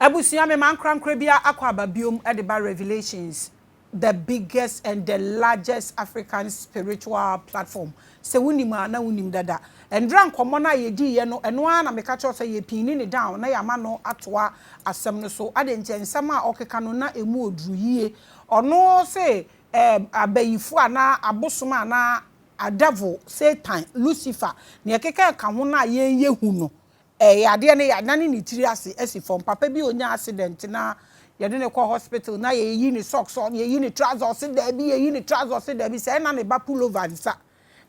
Abusia me man krankrabia akwaba biom ediba Revelations, the biggest and the largest African spiritual platform. Se wunima na wunim dada. Endra nkomo na yedi ye no eno na meka cho say ye pini ni down na yama no atoa asem no so ade nche nsem a okeka no na emu odru yie. Ono se abayifu ana abosoma na a devil, Satan, Lucifer, ne keke ka ho na ye hu no. Ade ne ya nani ni tiri ase form papa bi onya accident na ye de ne call hospital na ye yi ni socks on ye yi ni trousers there bi ye yi ni trousers there bi say na ne ba pull over nsa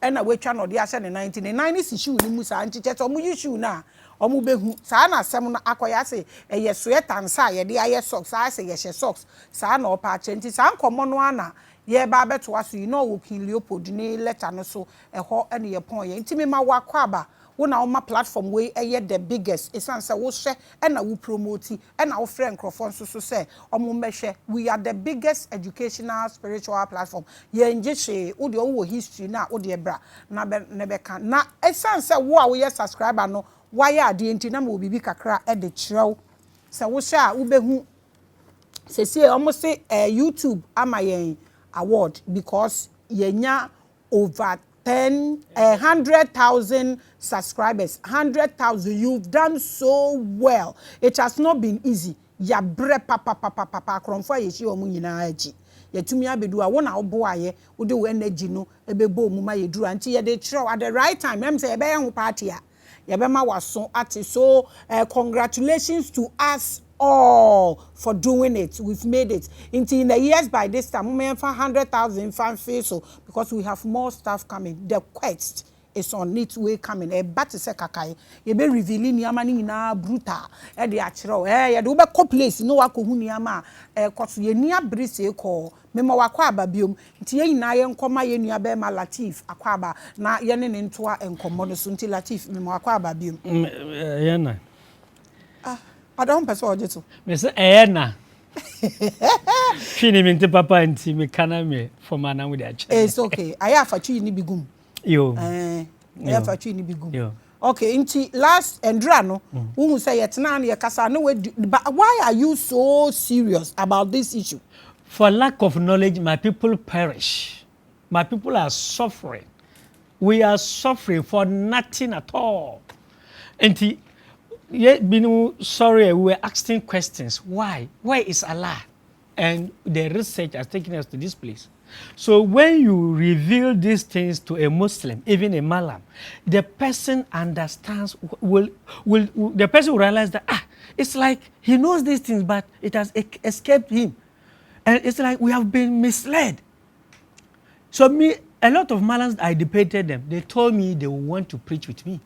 e na we twa no de ahye ne 99 si shoe ni mu sa nchiche to mu yi shoe na omu behu sa na asem na akoya se ye sweater nsa ye de aye socks sa se ye hye socks sa na opa achenti sa nkomo no ana ye ba beto aso yi no wo kin Leopold ni letter no so ho ene ye pon ye ntimi ma wakwa aba wona oma platform we the biggest esan say wo hwe na wo promote na wo friend crofon so say omo mehwe we are the biggest educational spiritual platform ye nje hwe wo de wo history na wo de bra na nebeka na esan say wo a wo ye subscriber no why ade enti na ma obibi kakra de kirew say wo hwe a wo behu say omo say YouTube ama yen award because yenya over 100,000 subscribers. 100,000. You've done so well. It has not been easy. Ya bre papa kromfo ye shi omu nyina aji. Ye tumi abedu a wona obo aye wo de energy no ebebo mu ma ye duru anti ye de kire at the right time. Em say ebe ye ho party a. Ye be ma waso ati so congratulations to us all for doing it. We've made it. In the years by this time, we may have 100,000 fan so because we have more stuff coming. The quest is on its way coming. A bat is a kakai. You be revealing yamani na bruta. The achro. You do be place. No wako huniama. Cause ye near brise ko. Mema wakwaba biom. Ntiye na ye nkoma ye nua be ma Latif akwaba na ye ne ntoa enkomo so nti Latif mema wakwaba biom. Yana. I don't person to. Miss Ena. Fini minti papa anti me kana me for mana with that. It's okay. I have a tree ni bigum. Yo. I have a tree ni bigum. Yo. Okay, inti last Endrano, who say it's nan ya kasa no but why are you so serious about this issue? For lack of knowledge, my people perish. My people are suffering. We are suffering for nothing at all. Inti sorry, we were asking questions. Why? Where is Allah? And the research has taken us to this place. So when you reveal these things to a Muslim, even a Malam, the person understands, the person will realize that, it's like he knows these things, but it has escaped him. And it's like we have been misled. So a lot of Malams, I debated them. They told me they want to preach with me.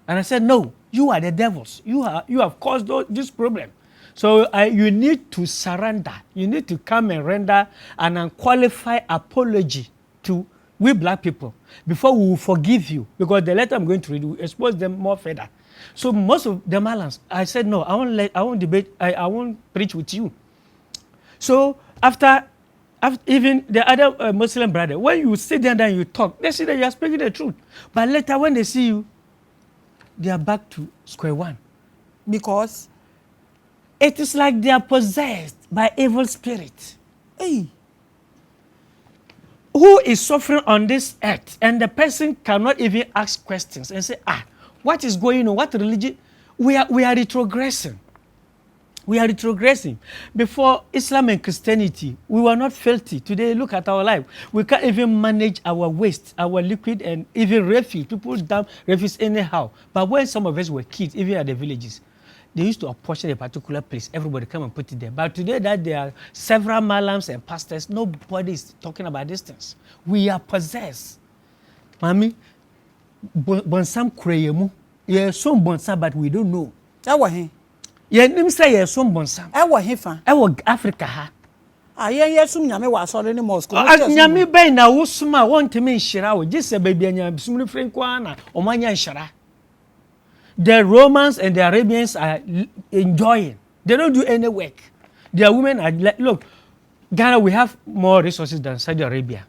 And I said, no, you are the devils. You have caused this problem. So you need to surrender. You need to come and render an unqualified apology to we black people before we will forgive you. Because the letter I'm going to read will expose them more further. So most of the Malams, I said, no, I won't debate. I won't preach with you. So after even the other Muslim brother, when you sit down and you talk, they see that you are speaking the truth. But later when they see you, they are back to square one. Because it is like they are possessed by evil spirit. Hey. Who is suffering on this earth? And the person cannot even ask questions and say, what is going on? What religion? We are retrogressing. We are retrogressing. Before Islam and Christianity, we were not filthy. Today, look at our life. We can't even manage our waste, our liquid, and even refuse. People dump refuse anyhow. But when some of us were kids, even at the villages, they used to apportion a particular place. Everybody come and put it there. But today that there are several malams and pastors, nobody is talking about these things. We are possessed. Mami, bonsam kreyemu. Yeah, some bonsam, but we don't know. Ye nim say ye som bonsam. E wo hefa. E wo Africa ha. Ye sum nyame wa so ne mosque. Nyame ben na wo suma won teme nhira wo. Gise baby anya sum ne frenko ana o manya nhira. The Romans and the Arabians are enjoying. They don't do any work. Their women are look, Ghana, we have more resources than Saudi Arabia.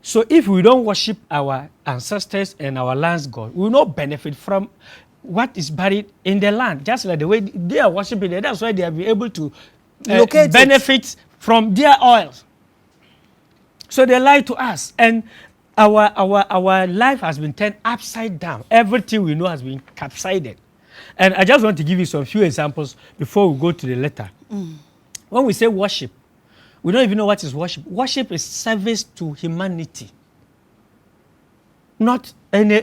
So if we don't worship our ancestors and our land's God, we will not benefit from what is buried in the land, just like the way they are worshiping it. That's why they have been able to benefit from their oils. So they lie to us, and our life has been turned upside down. Everything we know has been capsided. And I just want to give you some few examples before we go to the letter. When we say worship, we don't even know what is worship. Worship is service to humanity. Not any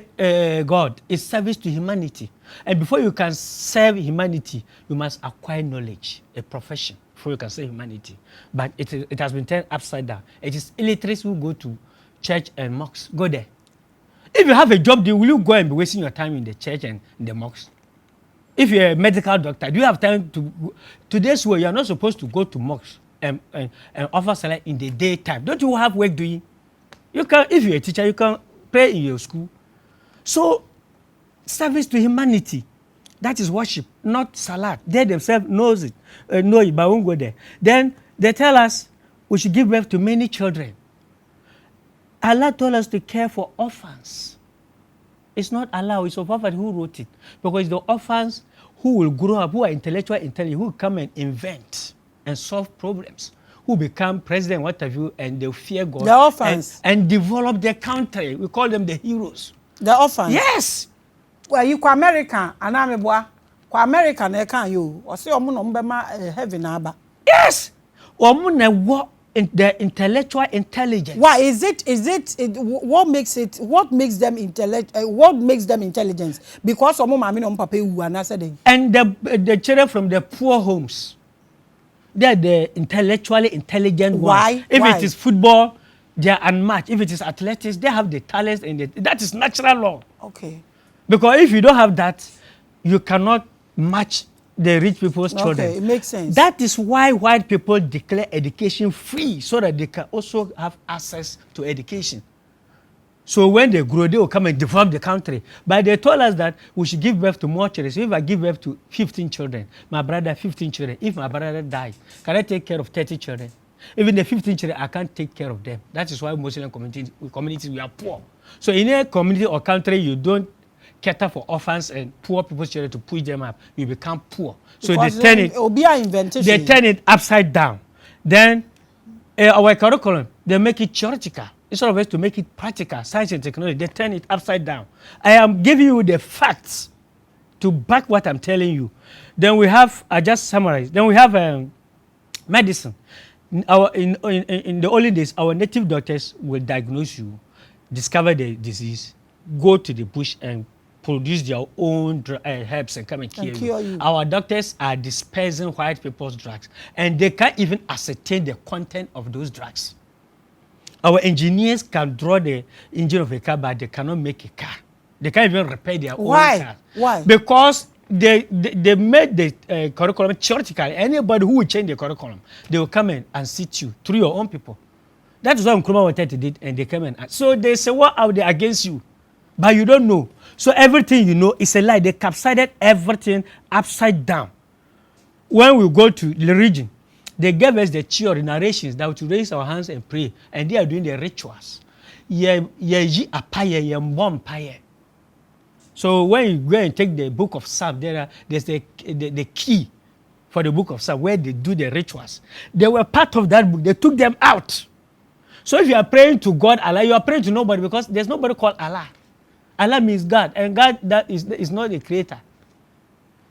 God. It's service to humanity. And before you can serve humanity, you must acquire knowledge, a profession, before you can serve humanity. But it has been turned upside down. It is illiterates who go to church and mosques. Go there. If you have a job, will you go and be wasting your time in the church and in the mosques? If you're a medical doctor, do you have time to today's world? You're not supposed to go to mosques and offer salah in the daytime. Don't you have work doing? You can, if you're a teacher, you can pray in your school. So, service to humanity, that is worship, not salat. They themselves know it, but won't go there. Then they tell us we should give birth to many children. Allah told us to care for orphans. It's not Allah, it's a prophet who wrote it. Because the orphans who will grow up, who are intellectual, who will come and invent and solve problems, who become president, what have you, and they fear God. The orphans. And develop their country. We call them the heroes. The orphans? Yes. Well, you kwa American, and I'm a boy. Kwa American, I can't you. Or say, heaven, Abba. Yes. In the intellectual intelligence. Why is it what makes them intelligent? Because of papa and the children from the poor homes, they are the intellectually intelligent ones. Why? If it is football, they are unmatched. If it is athletics, they have the talents and that is natural law. Okay. Because if you don't have that, you cannot match the rich people's children. Okay, it makes sense. That is why white people declare education free, so that they can also have access to education. So when they grow, they will come and develop the country. But they told us that we should give birth to more children. So if I give birth to 15 children, my brother 15 children, if my brother dies, can I take care of 30 children? Even the 15 children, I can't take care of them. That is why Muslim communities, we are poor. So in a community or country, you don't cater for orphans and poor people's children to push them up. You become poor. So because they turn it upside down. Then our curriculum, they make it theoretical. Instead of us to make it practical, science and technology, they turn it upside down. I am giving you the facts to back what I'm telling you. Then we have, I just summarized, then we have medicine. In the early days, our native doctors will diagnose you, discover the disease, go to the bush and produce their own herbs and come and cure you. Our doctors are dispersing white people's drugs, and they can't even ascertain the content of those drugs. Our engineers can draw the engine of a car, but they cannot make a car. They can't even repair their own car. Why? Because they made the curriculum theoretical. Anybody who will change the curriculum, they will come in and sit you through your own people. That is what Nkrumah wanted to do, and they came in. So they say, what are they against you? But you don't know. So everything you know is a lie. They capsided everything upside down. When we go to the region, they gave us the theory, narrations that we should raise our hands and pray. And they are doing the rituals. So when you go and take the book of Psalm, there's the key for the book of Psalm where they do the rituals. They were part of that book. They took them out. So if you are praying to God, Allah, you are praying to nobody because there's nobody called Allah. Allah means God, and God that is not the creator.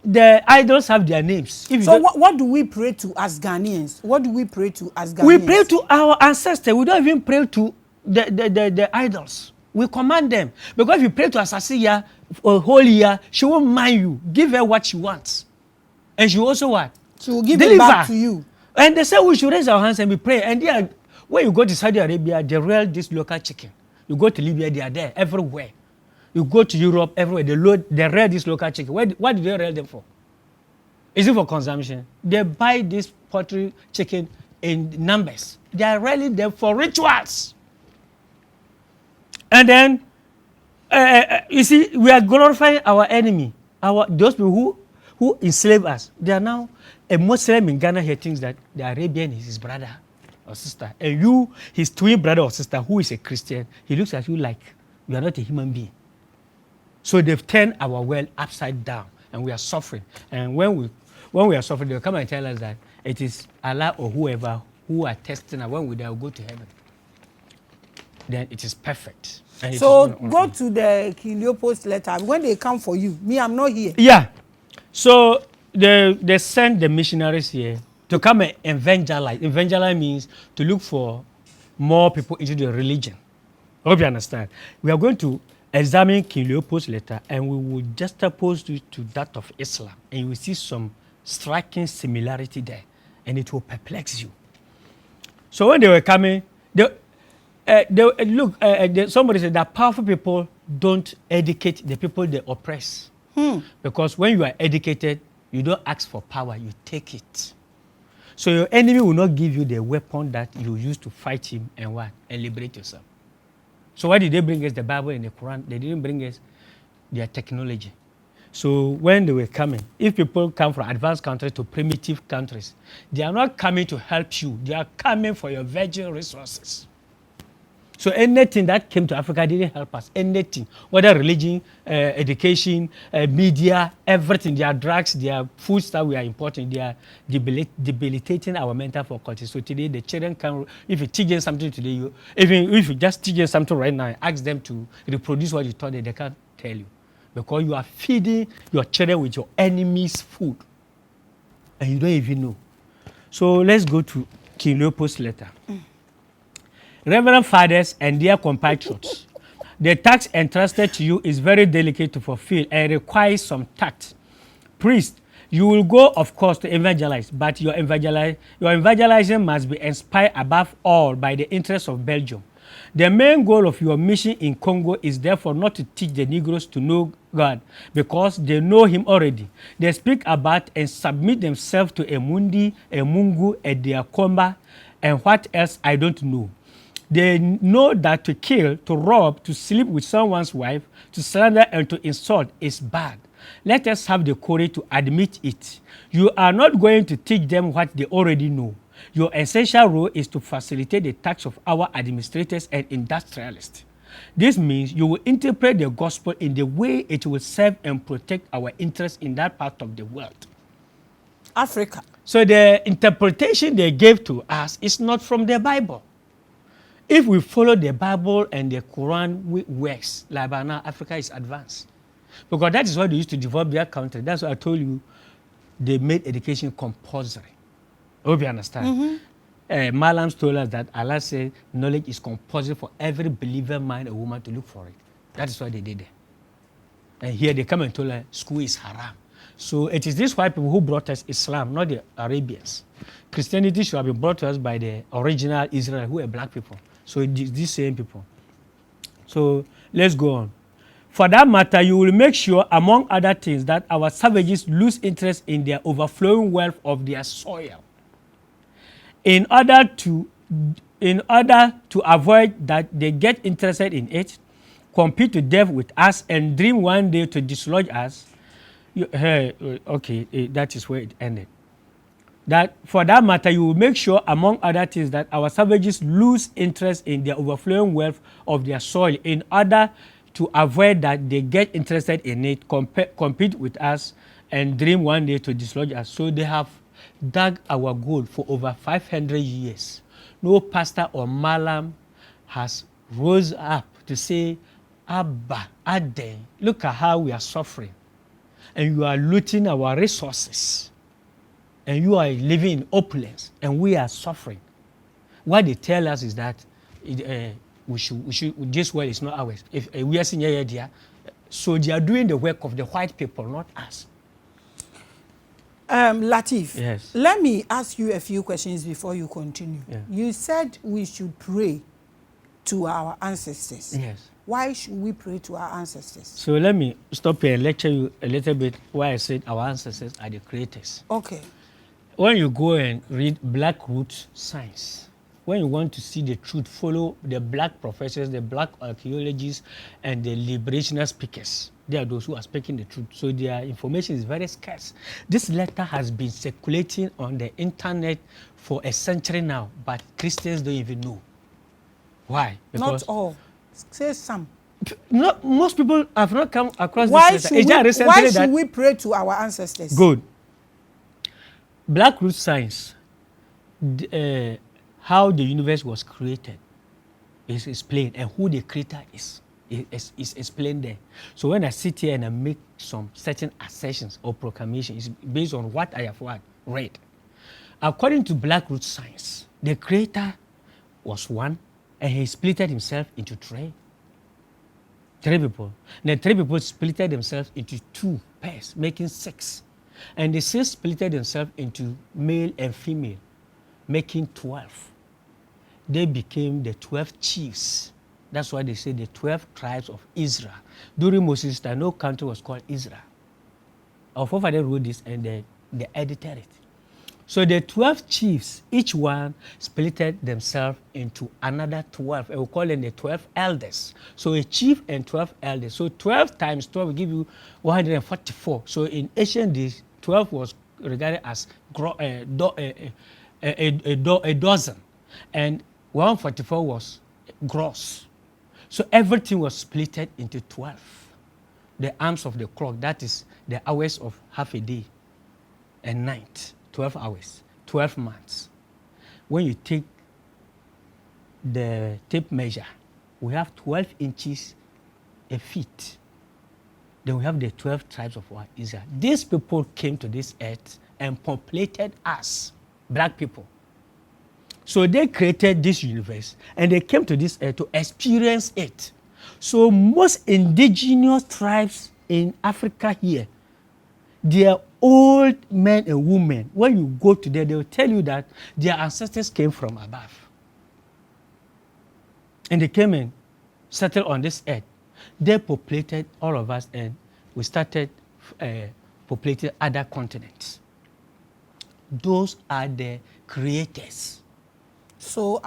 The idols have their names. So what do we pray to as Ghanaians? What do we pray to as Ghanaians? We pray to our ancestors. We don't even pray to the idols. We command them. Because if you pray to Asasiya or Holia, she won't mind you. Give her what she wants. And she will also what? She will give it back to you. And they say we should raise our hands and we pray. And when you go to Saudi Arabia, they rear this local chicken. You go to Libya, they are there everywhere. You go to Europe, everywhere, they rear this local chicken. What do they rear them for? Is it for consumption? They buy this poultry chicken in numbers. They are rearing them for rituals. And then, you see, we are glorifying our enemy. Those people who enslave us. They are now, a Muslim in Ghana here thinks that the Arabian is his brother or sister. And you, his twin brother or sister, who is a Christian, he looks at you like you are not a human being. So they've turned our world upside down, and we are suffering. And when we are suffering, they'll come and tell us that it is Allah or whoever who are testing us. When we die, we'll go to heaven. Then it is perfect. And so go to the King Leopold's letter. When they come for you, me, I'm not here. Yeah. So they send the missionaries here to come and evangelize. Evangelize means to look for more people into the religion. I hope you understand. We are going to examine King Leopold's letter, and we will juxtapose it to that of Islam, and you will see some striking similarity there, and it will perplex you. So when they were coming, somebody said that powerful people don't educate the people they oppress. Because when you are educated, you don't ask for power, you take it. So your enemy will not give you the weapon that you use to fight him and liberate yourself. So why did they bring us the Bible and the Quran? They didn't bring us their technology. So when they were coming, if people come from advanced countries to primitive countries, they are not coming to help you. They are coming for your virgin resources. So anything that came to Africa didn't help us. Anything, whether religion, education, media, everything, their drugs, their food stuff we are importing, they are debilitating our mental faculty. So today the children can, if you teach them something today, even if you just teach them something right now, ask them to reproduce what you taught them, they can't tell you. Because you are feeding your children with your enemy's food. And you don't even know. So let's go to King Leopold's letter. Reverend fathers and dear compatriots, the task entrusted to you is very delicate to fulfill and requires some tact. Priest, you will go, of course, to evangelize, but your evangelizing must be inspired above all by the interests of Belgium. The main goal of your mission in Congo is therefore not to teach the Negroes to know God, because they know him already. They speak about and submit themselves to a Mundi, a Mungu, a Diakomba, and what else I don't know. They know that to kill, to rob, to sleep with someone's wife, to slander and to insult is bad. Let us have the courage to admit it. You are not going to teach them what they already know. Your essential role is to facilitate the tasks of our administrators and industrialists. This means you will interpret the gospel in the way it will serve and protect our interests in that part of the world. Africa. So the interpretation they gave to us is not from the Bible. If we follow the Bible and the Quran works, like by now, Africa is advanced. Because that is what they used to develop their country. That's why I told you they made education compulsory. I hope you understand. Malams told us that Allah said knowledge is compulsory for every believer man or woman to look for it. That is what they did there. And here they come and told us school is haram. So it is these white people who brought us Islam, not the Arabians. Christianity should have been brought to us by the original Israel, who were black people. So these same people. So let's go on. For that matter, you will make sure, among other things, that our savages lose interest in their overflowing wealth of their soil. In order to avoid that they get interested in it, compete to death with us, and dream one day to dislodge us. That is where it ended. That for that matter, you will make sure, among other things, that our savages lose interest in their overflowing wealth of their soil. In order to avoid that they get interested in it, compete with us, and dream one day to dislodge us. So they have dug our gold for over 500 years. No pastor or malam has rose up to say, Abba, Ade, look at how we are suffering. And you are looting our resources. And you are living in opulence, and we are suffering. What they tell us is that we should this world is not ours. If we are seeing here, so they are doing the work of the white people, not us. Latif, yes. Let me ask you a few questions before you continue. Yeah. You said we should pray to our ancestors. Yes. Why should we pray to our ancestors? So let me stop here and lecture you a little bit why I said our ancestors are the creators. Okay. When you go and read Black Root Science, when you want to see the truth, follow the black professors, the black archaeologists, and the liberational speakers. They are those who are speaking the truth. So their information is very scarce. This letter has been circulating on the internet for a century now, but Christians don't even know. Why? Because not all. Say some. not most people have not come across Why this. should we pray to our ancestors? Good. Black root science, how the universe was created, is explained, and who the creator is explained there. So when I sit here and I make some certain assertions or proclamations, it's based on what I have read. According to Black root science, the creator was one, and he splitted himself into three people. And the 3 people splitted themselves into 2 pairs, making 6. And the 6 splitted themselves into male and female, making 12. They became the 12 chiefs. That's why they say the 12 tribes of Israel. During Moses' time, no country was called Israel. Our forefathers wrote this and they edited it. So the 12 chiefs, each one splitted themselves into another 12. And we call them the 12 elders. So a chief and 12 elders. So 12 times 12 will give you 144. So in ancient days, 12 was regarded as a dozen. And 144 was gross. So everything was splitted into 12. The arms of the clock, that is the hours of half a day and night. 12 hours, 12 months. When you take the tape measure, we have 12 inches a feet. Then we have the 12 tribes of Israel. These people came to this earth and populated us, black people. So they created this universe and they came to this earth to experience it. So most indigenous tribes in Africa here, they are old men and women. When you go to them, they will tell you that their ancestors came from above. And they came and settled on this earth. They populated all of us and we started populating other continents. Those are the creators. So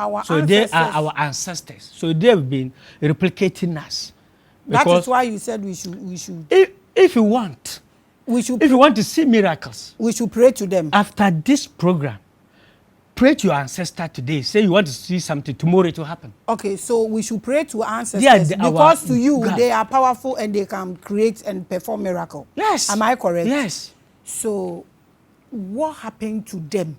they are our ancestors. So they've been replicating us. That is why you said we should. If you want. If you want to see miracles, we should pray to them. After this program, pray to your ancestor today. Say you want to see something, tomorrow it will happen. Okay, so we should pray to our ancestors because to you, God, they are powerful and they can create and perform miracles. Yes. Am I correct? Yes. So what happened to them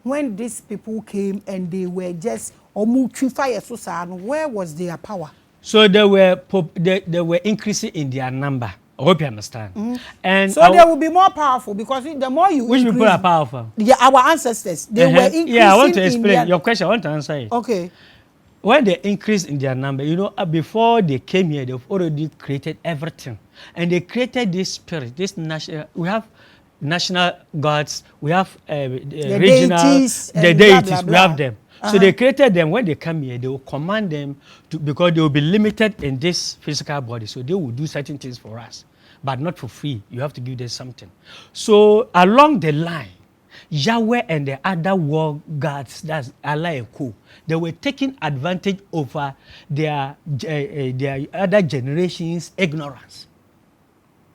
when these people came and they were just where was their power? So they were increasing in their number. I hope you understand. Mm-hmm. And so they will be more powerful because the more you which people are powerful? Yeah, our ancestors. They were increasing. Yeah, I want to explain your question. I want to answer it. Okay. When they increased in their number, before they came here, they've already created everything. And they created this spirit, this national. We have national gods, we have regional deities, the deities, blah, blah, blah. We have them. So they created them. When they come here, they will command them because they will be limited in this physical body. So they will do certain things for us, but not for free. You have to give them something. So along the line, Yahweh and the other war gods, that's Allah and Co., they were taking advantage over their other generations' ignorance.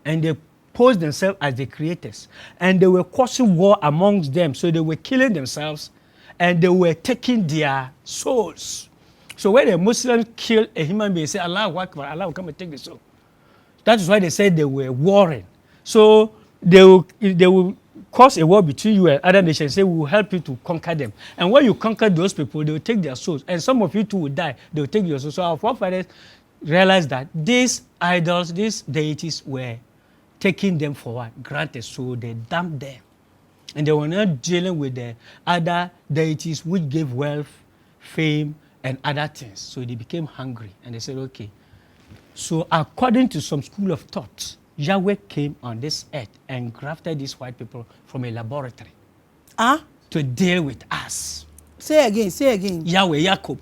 And they posed themselves as the creators. And they were causing war amongst them. So they were killing themselves and they were taking their souls. So when a Muslim kill a human being, say, Allah will come and take the soul. That is why they said they were warring. So they will cause a war between you and other nations, say, we will help you to conquer them. And when you conquer those people, they will take their souls. And some of you too will die. They will take your souls. So our forefathers realized that these idols, these deities were taking them for what? Granted. So they dumped them. And they were not dealing with the other deities which gave wealth, fame, and other things. So they became hungry. And they said, okay. So according to some school of thought, Yahweh came on this earth and grafted these white people from a laboratory to deal with us. Say again. Yahweh, Jacob.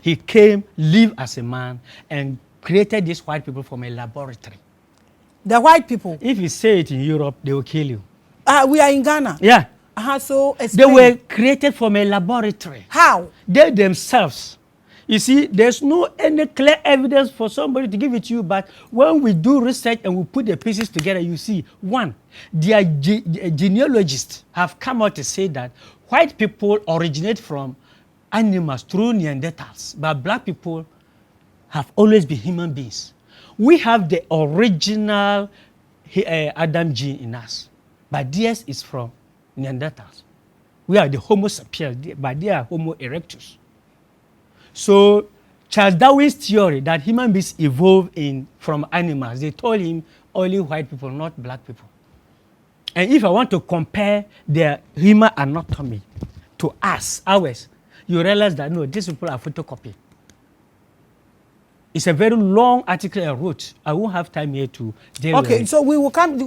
He came, lived as a man, and created these white people from a laboratory. The white people? If you say it in Europe, they will kill you. We are in Ghana? Yeah. So they were created from a laboratory. How? They themselves. You see, there's no any clear evidence for somebody to give it to you, but when we do research and we put the pieces together, you see, one, their genealogists have come out to say that white people originate from animals through Neanderthals, but black people have always been human beings. we have the original Adam gene in us, but theirs is from Neanderthals. We are the Homo sapiens, but they are Homo erectus. So Charles Darwin's theory that human beings evolved from animals, they told him only white people, not black people. And if I want to compare their human anatomy to ours, you realize that no, these people are photocopy. It's a very long article I wrote. I won't have time here to deal with it. So we will come.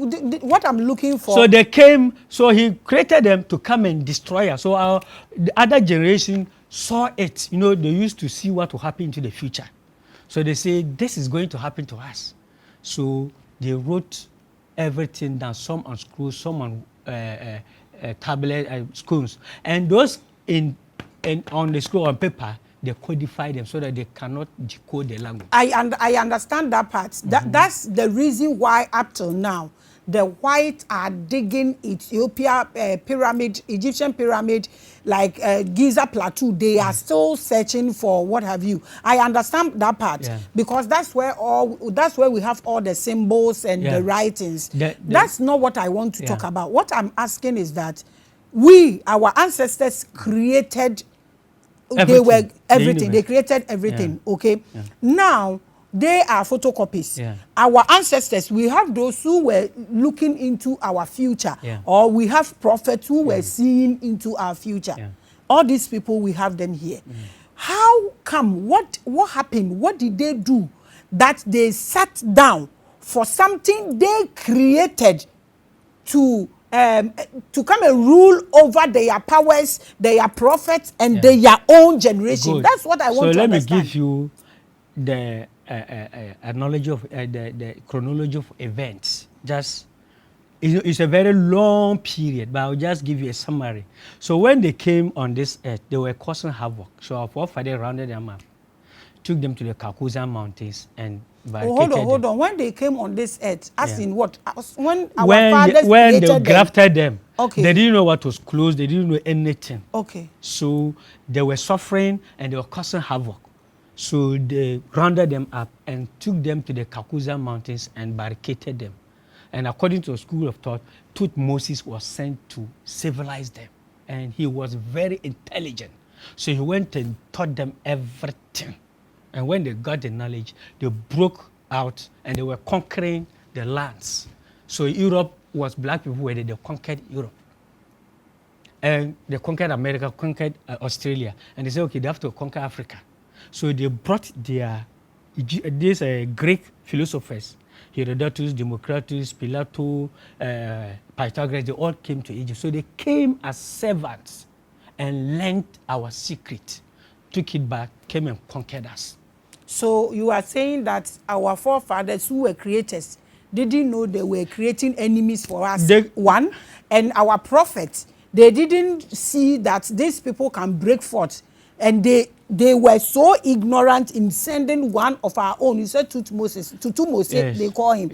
What I'm looking for. So they came. So he created them to come and destroy us. So the other generation saw it. You know, they used to see what will happen into the future. So they say this is going to happen to us. So they wrote everything down. Some on screws, some on tablet screws, and those on the screw on paper. They codify them so that they cannot decode the language. I understand that part. That's the reason why up till now, the whites are digging Ethiopia pyramid, Egyptian pyramid, like Giza Plateau. They are still searching for what have you. I understand that part because that's where we have all the symbols and the writings. That's not what I want to talk about. What I'm asking is that our ancestors created. They were everything. They created everything. Okay. Now they are photocopies. Our ancestors, we have those who were looking into our future, or we have prophets who were seeing into our future. All these people, we have them here. How come? What happened? What did they do that they sat down for something they created to come and rule over their powers, their prophets, and their own generation? Good. That's what I want to understand. So let me give you the knowledge of the chronology of events. It's a very long period, but I'll just give you a summary. So when they came on this earth, they were causing havoc. So our forefathers rounded them up, took them to the Caucasus Mountains, and hold on. When they came on this earth, as in what? When they grafted them, they didn't know what was closed. They didn't know anything. So they were suffering and they were causing havoc. So they rounded them up and took them to the Caucasus Mountains and barricaded them. And according to a school of thought, Moses was sent to civilize them. And he was very intelligent. So he went and taught them everything. And when they got the knowledge, they broke out and they were conquering the lands. So Europe was black people where they conquered Europe. And they conquered America, conquered Australia. And they said, okay, they have to conquer Africa. So they brought these Greek philosophers, Herodotus, Democritus, Plato, Pythagoras, they all came to Egypt. So they came as servants and learned our secret, took it back, came and conquered us. So you are saying that our forefathers who were creators didn't know they were creating enemies for us, and our prophets, they didn't see that these people can break forth, and they were so ignorant in sending one of our own, you said to Moses, they call him,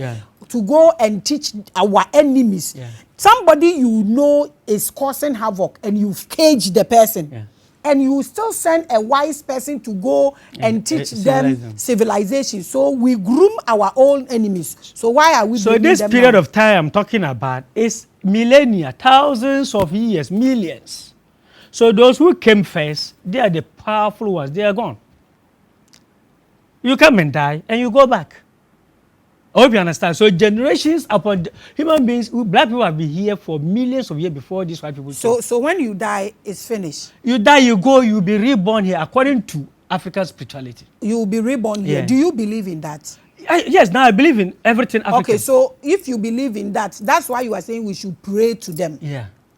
to go and teach our enemies. Somebody you know is causing havoc and you've caged the person. And you still send a wise person to go and teach them civilization. So we groom our own enemies. So why are we doing this them period now? of time I'm talking about is millennia, thousands of years, millions. So those who came first, they are the powerful ones. They are gone. You come and die and you go back. I hope you understand. So generations upon human beings, black people have been here for millions of years before these white people. So when you die, it's finished. You die, you go, you'll be reborn here according to African spirituality. You will be reborn here. Do you believe in that? Yes, now I believe in everything African. Okay, so if you believe in that, that's why you are saying we should pray to them.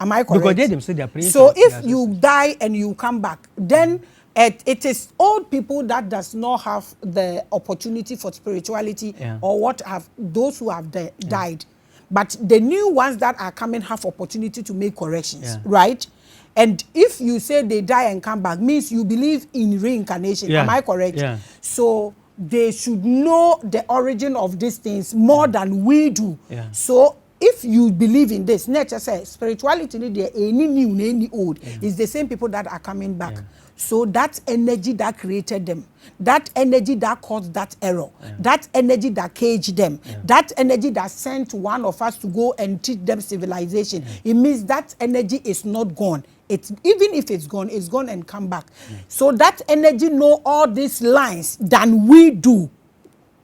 Am I correct? Because they themselves they are praying. So if you die and you come back, then it is old people that does not have the opportunity for spirituality or what have those who have died. But the new ones that are coming have opportunity to make corrections, right? And if you say they die and come back, means you believe in reincarnation. Am I correct? So they should know the origin of these things more than we do. So if you believe in this, nature says spirituality, any new, any old, is the same people that are coming back. So that energy that created them, that energy that caused that error, that energy that caged them, that energy that sent one of us to go and teach them civilization, it means that energy is not gone. It's, even if it's gone and come back. So that energy know all these lines than we do.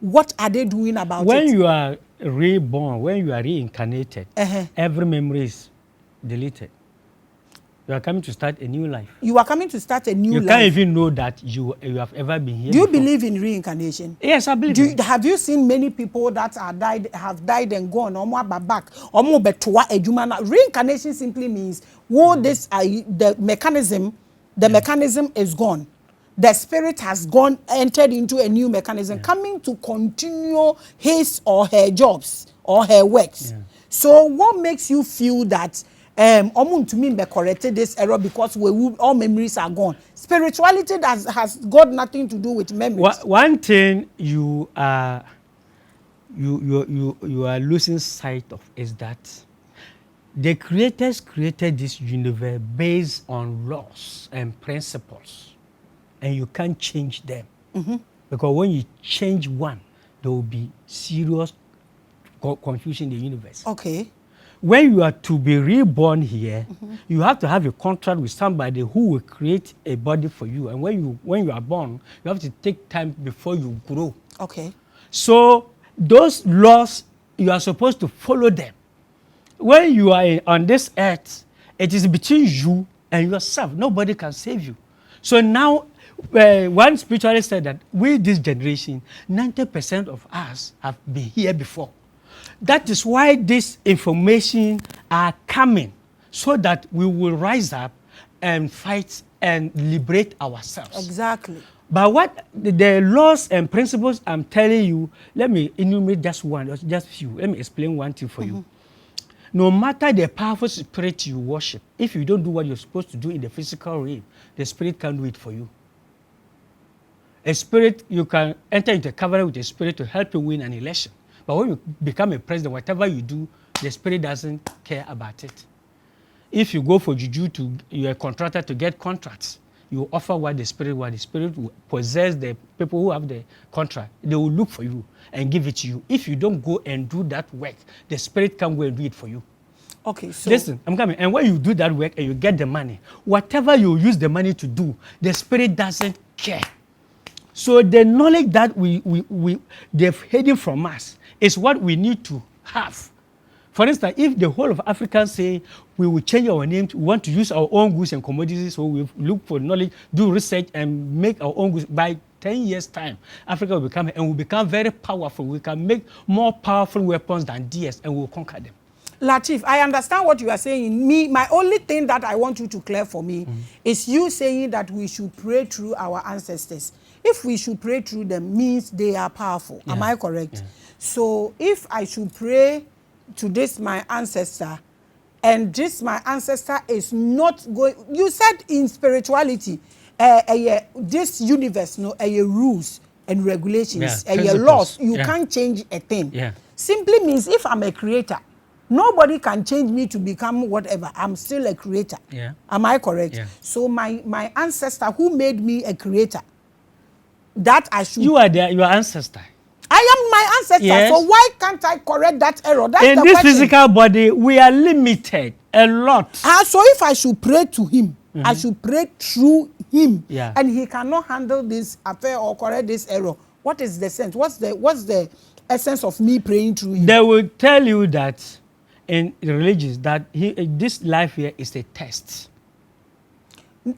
What are they doing about it? When you are reborn, when you are reincarnated, every memory is deleted. You are coming to start a new life. You are coming to start a new life. You can't even know that you have ever been here. Do you before. believe in reincarnation? Yes, I believe. Have you seen many people that have died and gone? Back. Reincarnation simply means the mechanism. The mechanism is gone. The spirit has entered into a new mechanism, coming to continue his or her jobs or her works. So what makes you feel that to me corrected this error because all memories are gone? Spirituality has got nothing to do with memories. One thing you are losing sight of is that the creators created this universe based on laws and principles, and you can't change them. Because when you change one, there will be serious confusion in the universe. Okay. When you are to be reborn here, you have to have a contract with somebody who will create a body for you. And when you are born, you have to take time before you grow. Okay. So those laws, you are supposed to follow them. When you are on this earth, it is between you and yourself. Nobody can save you. So now, one spiritualist said that we, this generation, 90% of us have been here before. That is why this information are coming, so that we will rise up and fight and liberate ourselves. Exactly. But what the laws and principles I'm telling you, let me enumerate just one, just few. Let me explain one thing for you. No matter the powerful spirit you worship, if you don't do what you're supposed to do in the physical realm, the spirit can't do it for you. A spirit, you can enter into a covenant with a spirit to help you win an election. But when you become a president, whatever you do, the spirit doesn't care about it. If you go for juju, you're a contractor to get contracts, you offer what the spirit will possess the people who have the contract. They will look for you and give it to you. If you don't go and do that work, the spirit can go and do it for you. Okay, so listen, I'm coming. And when you do that work and you get the money, whatever you use the money to do, the spirit doesn't care. So the knowledge that they've hidden from us is what we need to have. For instance, if the whole of Africa say we will change our name, we want to use our own goods and commodities, so we look for knowledge, do research, and make our own goods, by 10 years' time, Africa will become very powerful. We can make more powerful weapons than theirs, and we will conquer them. Latif, I understand what you are saying. My only thing that I want you to clear for me is you saying that we should pray through our ancestors. If we should pray through them, means they are powerful. Am I correct? So if I should pray to this my ancestor, and this my ancestor is not going, you said in spirituality, this universe, rules and regulations, laws, you can't change a thing. Simply means if I'm a creator, nobody can change me to become whatever. I'm still a creator. Am I correct? So my ancestor who made me a creator, that I should. You are your ancestor. I am my ancestor, so why can't I correct that error? That's in the this question. Physical body, we are limited a lot. So if I should pray to him, I should pray through him, and he cannot handle this affair or correct this error. What is the sense? What's the essence of me praying through him? They will tell you that in religions that this life here is a test.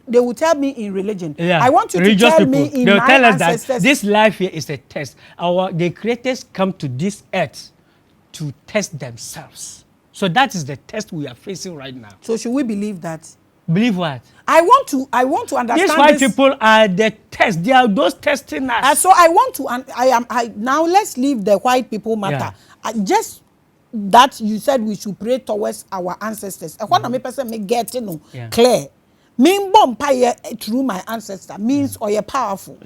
They will tell me in religion. I want you to tell me in my tell us ancestors. That this life here is a test. The creators come to this earth to test themselves. So that is the test we are facing right now. So should we believe that? Believe what? I want to understand. These white people are the test. They are those testing us. So I want to. Now let's leave the white people matter. Just that you said we should pray towards our ancestors. I want to make person get clear. Mean bompire through my ancestor means or you're powerful.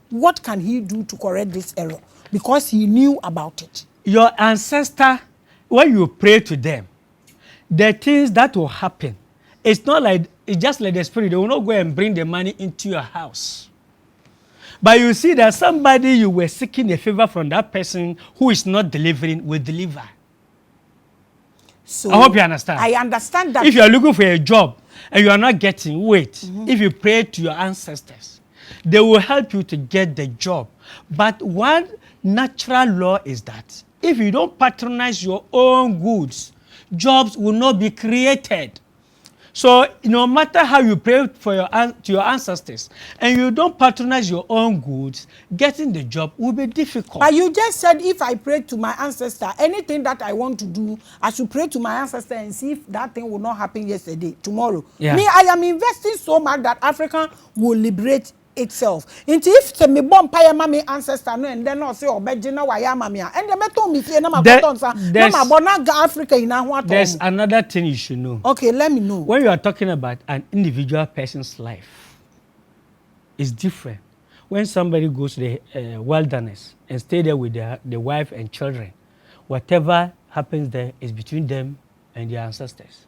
What can he do to correct this error? Because he knew about it. Your ancestor, when you pray to them, the things that will happen, it's not like it's just like the spirit. They will not go and bring the money into your house. But you see that somebody you were seeking a favor from, that person who is not delivering will deliver. So I hope you understand. I understand that. If you are looking for a job and you are not getting, wait. If you pray to your ancestors, they will help you to get the job. But one natural law is that if you don't patronize your own goods, jobs will not be created. So no matter how you pray for to your ancestors and you don't patronize your own goods, getting the job will be difficult. But you just said if I pray to my ancestor, anything that I want to do, I should pray to my ancestor and see if that thing will not happen tomorrow. Yeah. Me, I am investing so much that Africa will liberate itself. Into if se me bomb paya mami ancestor no and then no say obejina wa ya mami and the meto me fie na ma koton sa na ma bona Africa ina ho atom. There's another thing you should know. Okay, let me know. When you are talking about an individual person's life, it's different. When somebody goes to the wilderness and stay there with the wife and children, whatever happens there is between them and their ancestors.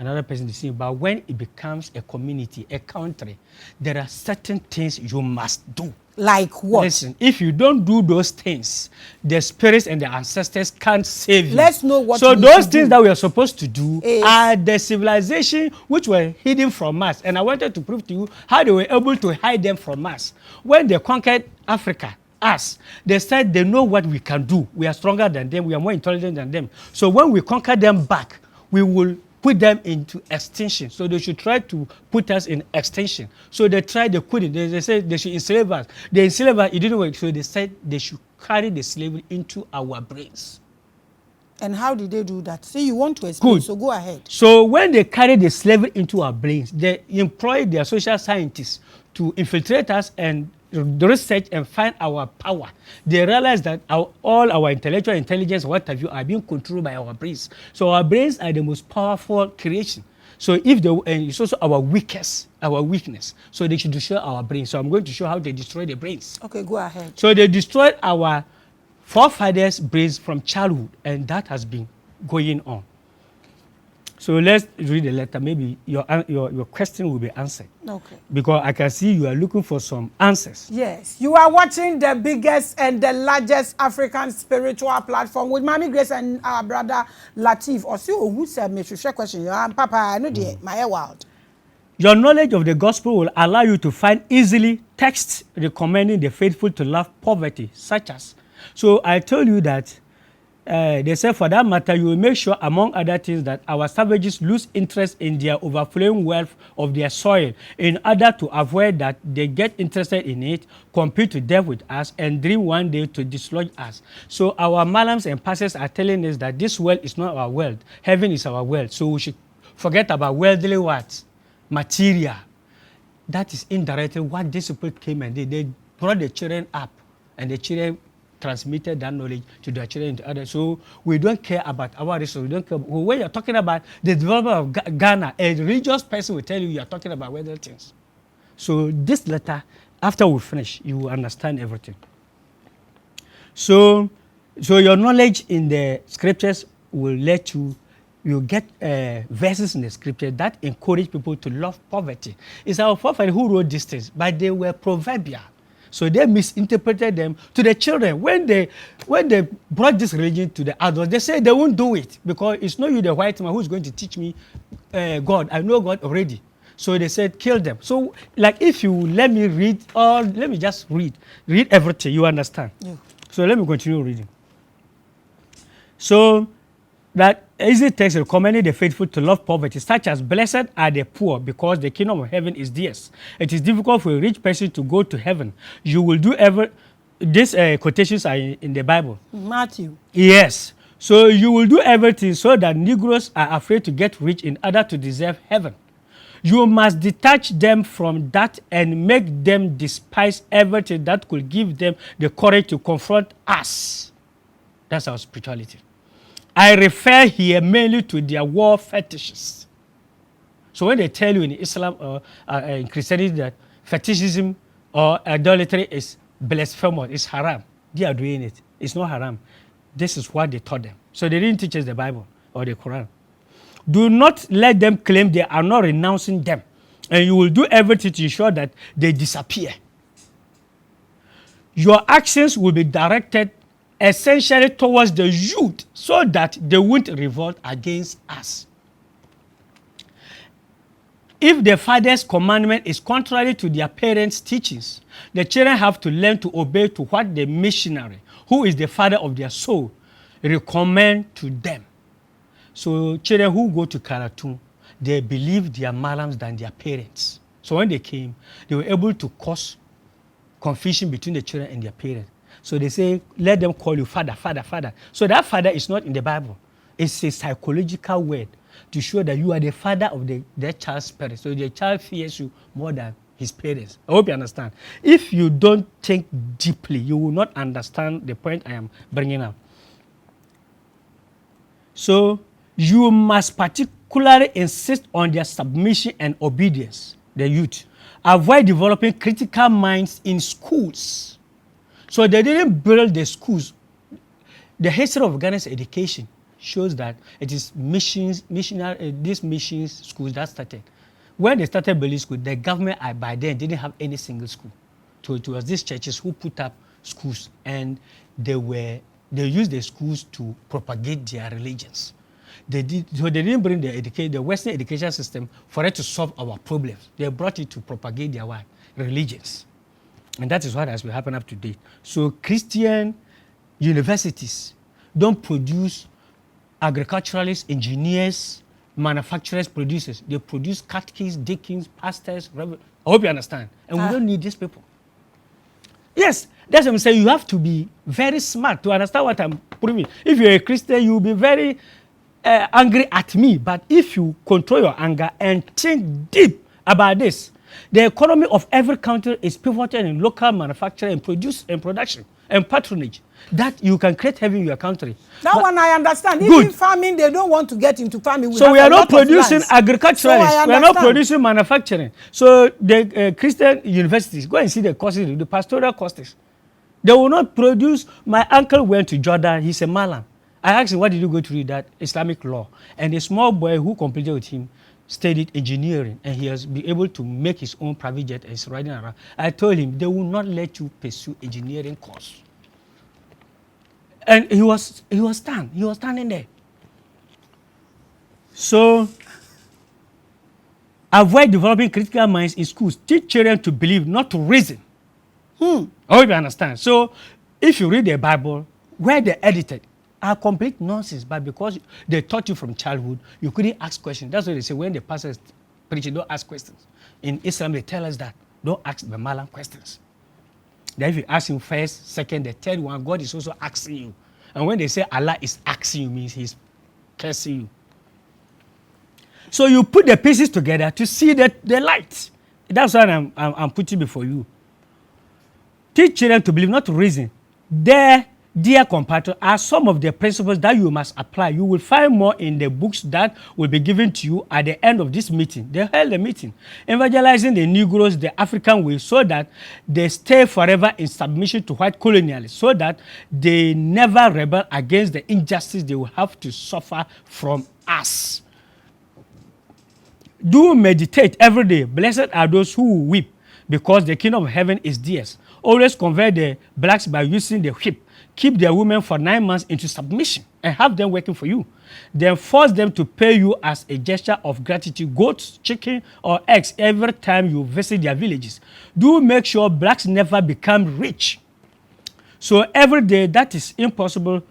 Another person is seeing, but when it becomes a community, a country, there are certain things you must do. Like what? Listen, if you don't do those things, the spirits and the ancestors can't save you. Let's know what. So those things that we are supposed to do are the civilization which were hidden from us. And I wanted to prove to you how they were able to hide them from us. When they conquered Africa, us, they said they know what we can do. We are stronger than them. We are more intelligent than them. So when we conquer them back, we will put them into extinction. So they should try to put us in extinction. So they tried, they couldn't. They said they should enslave us. They enslaved us, it didn't work. So they said they should carry the slavery into our brains. And how did they do that? See, you want to explain, Good. so go ahead. So when they carry the slavery into our brains, they employ their social scientists to infiltrate us and research and find our power. They realize that all our intellectual intelligence, what have you, are being controlled by our brains. So our brains are the most powerful creation. So if they, and it's also our weakness. So they should destroy our brains. So I'm going to show how they destroy the brains. Okay, go ahead. So they destroyed our forefathers' brains from childhood, and that has been going on. So let's read the letter. Maybe your question will be answered. Okay. Because I can see you are looking for some answers. Yes. You are watching the biggest and the largest African spiritual platform with Maame Grace and our brother Latif. Or see who said me should share question. Papa, I know my world. Your knowledge of the gospel will allow you to find easily texts recommending the faithful to love poverty, such as. So I told you that they said for that matter, you will make sure, among other things, that our savages lose interest in their overflowing wealth of their soil in order to avoid that they get interested in it, compete to death with us, and dream one day to dislodge us. So our malams and pastors are telling us that this world is not our world. Heaven is our world. So we should forget about worldly what? Material. That is indirectly what these people came and did. They brought the children up, and the children transmitted that knowledge to their children and to others. So we don't care about our resources. We don't care. When you're talking about the development of Ghana, a religious person will tell you you're talking about weather things. So this letter, after we finish, you will understand everything. So your knowledge in the scriptures will let you get verses in the scripture that encourage people to love poverty. It's our forefathers who wrote these things, but they were proverbial. So they misinterpreted them to the children. When they brought this religion to the adults, they said they won't do it because it's not you, the white man, who's going to teach me God. I know God already. So they said, kill them. So like if you let me just read everything, you understand. Yeah. So let me continue reading. So that easy text recommending the faithful to love poverty, such as blessed are the poor because the kingdom of heaven is theirs. It is difficult for a rich person to go to heaven. You will do these quotations are in the Bible. Matthew. Yes. So you will do everything so that Negroes are afraid to get rich in order to deserve heaven. You must detach them from that and make them despise everything that could give them the courage to confront us. That's our spirituality. I refer here mainly to their war fetishes. So when they tell you in Islam or in Christianity that fetishism or idolatry is blasphemous, it's haram, they are doing it. It's not haram. This is what they taught them. So they didn't teach us the Bible or the Quran. Do not let them claim they are not renouncing them. And you will do everything to ensure that they disappear. Your actions will be directed essentially towards the youth so that they won't revolt against us. If the father's commandment is contrary to their parents' teachings, the children have to learn to obey to what the missionary, who is the father of their soul, recommend to them. So children who go to Karatum, they believe they are Malams than their parents. So when they came, they were able to cause confusion between the children and their parents. So they say, let them call you father, father, father. So that father is not in the Bible. It's a psychological word to show that you are the father of their child's parents. So the child fears you more than his parents. I hope you understand. If you don't think deeply, you will not understand the point I am bringing up. So you must particularly insist on their submission and obedience, the youth. Avoid developing critical minds in schools. So they didn't build the schools. The history of Ghana's education shows that it is these missions schools that started. When they started building schools, the government by then didn't have any single school. So it was these churches who put up schools, and they used the schools to propagate their religions. They didn't bring the Western education system for it to solve our problems. They brought it to propagate their religions. And that is what has been happening up to date. So Christian universities don't produce agriculturalists, engineers, manufacturers, producers. They produce catechists, deacons, pastors, reverends. I hope you understand. And we don't need these people. Yes, that's what I'm saying. You have to be very smart to understand what I'm proving. If you're a Christian, you'll be very angry at me. But if you control your anger and think deep about this, the economy of every country is pivoted in local manufacturing and production and patronage. That you can create heaven in your country. That but one I understand. Good. Even farming, they don't want to get into farming. So we are not producing agriculturalists. We are not producing manufacturing. So the Christian universities, go and see the courses, the pastoral courses. They will not produce. My uncle went to Jordan. He's a Malam. I asked him, what did you go to read? That Islamic law. And a small boy who completed with him studied engineering, and he has been able to make his own private jet and is riding around. I told him, they will not let you pursue engineering course. And he was standing there. So avoid developing critical minds in schools. Teach children to believe, not to reason. I hope you understand. So if you read the Bible, where they edited are complete nonsense, but because they taught you from childhood, you couldn't ask questions. That's why they say when the pastor is preaching, don't ask questions. In Islam, they tell us that don't ask the Malam questions. Then if you ask him first, second, the third one, God is also asking you. And when they say Allah is asking you, means he's cursing you. So you put the pieces together to see the light. That's what I'm putting before you. Teach children to believe, not to reason. Dear compatriot, are some of the principles that you must apply. You will find more in the books that will be given to you at the end of this meeting. They held a meeting, evangelizing the Negroes the African way so that they stay forever in submission to white colonialists, so that they never rebel against the injustice they will have to suffer from us. Do meditate every day. Blessed are those who weep, because the kingdom of heaven is theirs. Always convert the blacks by using the whip. Keep their women for 9 months into submission and have them working for you. Then force them to pay you as a gesture of gratitude, goats, chicken, or eggs every time you visit their villages. Do make sure blacks never become rich. So every day that is impossible,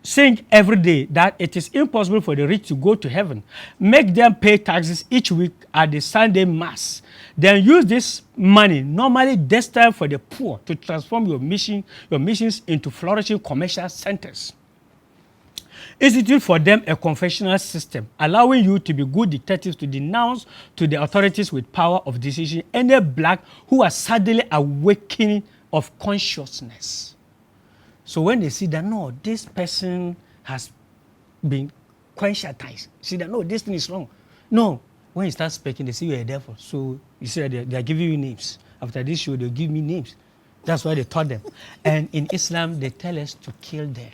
sing every day that it is impossible for the rich to go to heaven. Make them pay taxes each week at the Sunday Mass. Then use this money, normally destined for the poor, to transform your missions into flourishing commercial centers. Institute for them a confessional system, allowing you to be good detectives to denounce to the authorities with power of decision any black who are suddenly awakening of consciousness. So when they see that, no, this person has been conscientized, see that, no, this thing is wrong. No, when you start speaking, they say you're a devil. So you see that they are giving you names. After this show, they'll give me names. That's why they taught them. And in Islam, they tell us to kill them.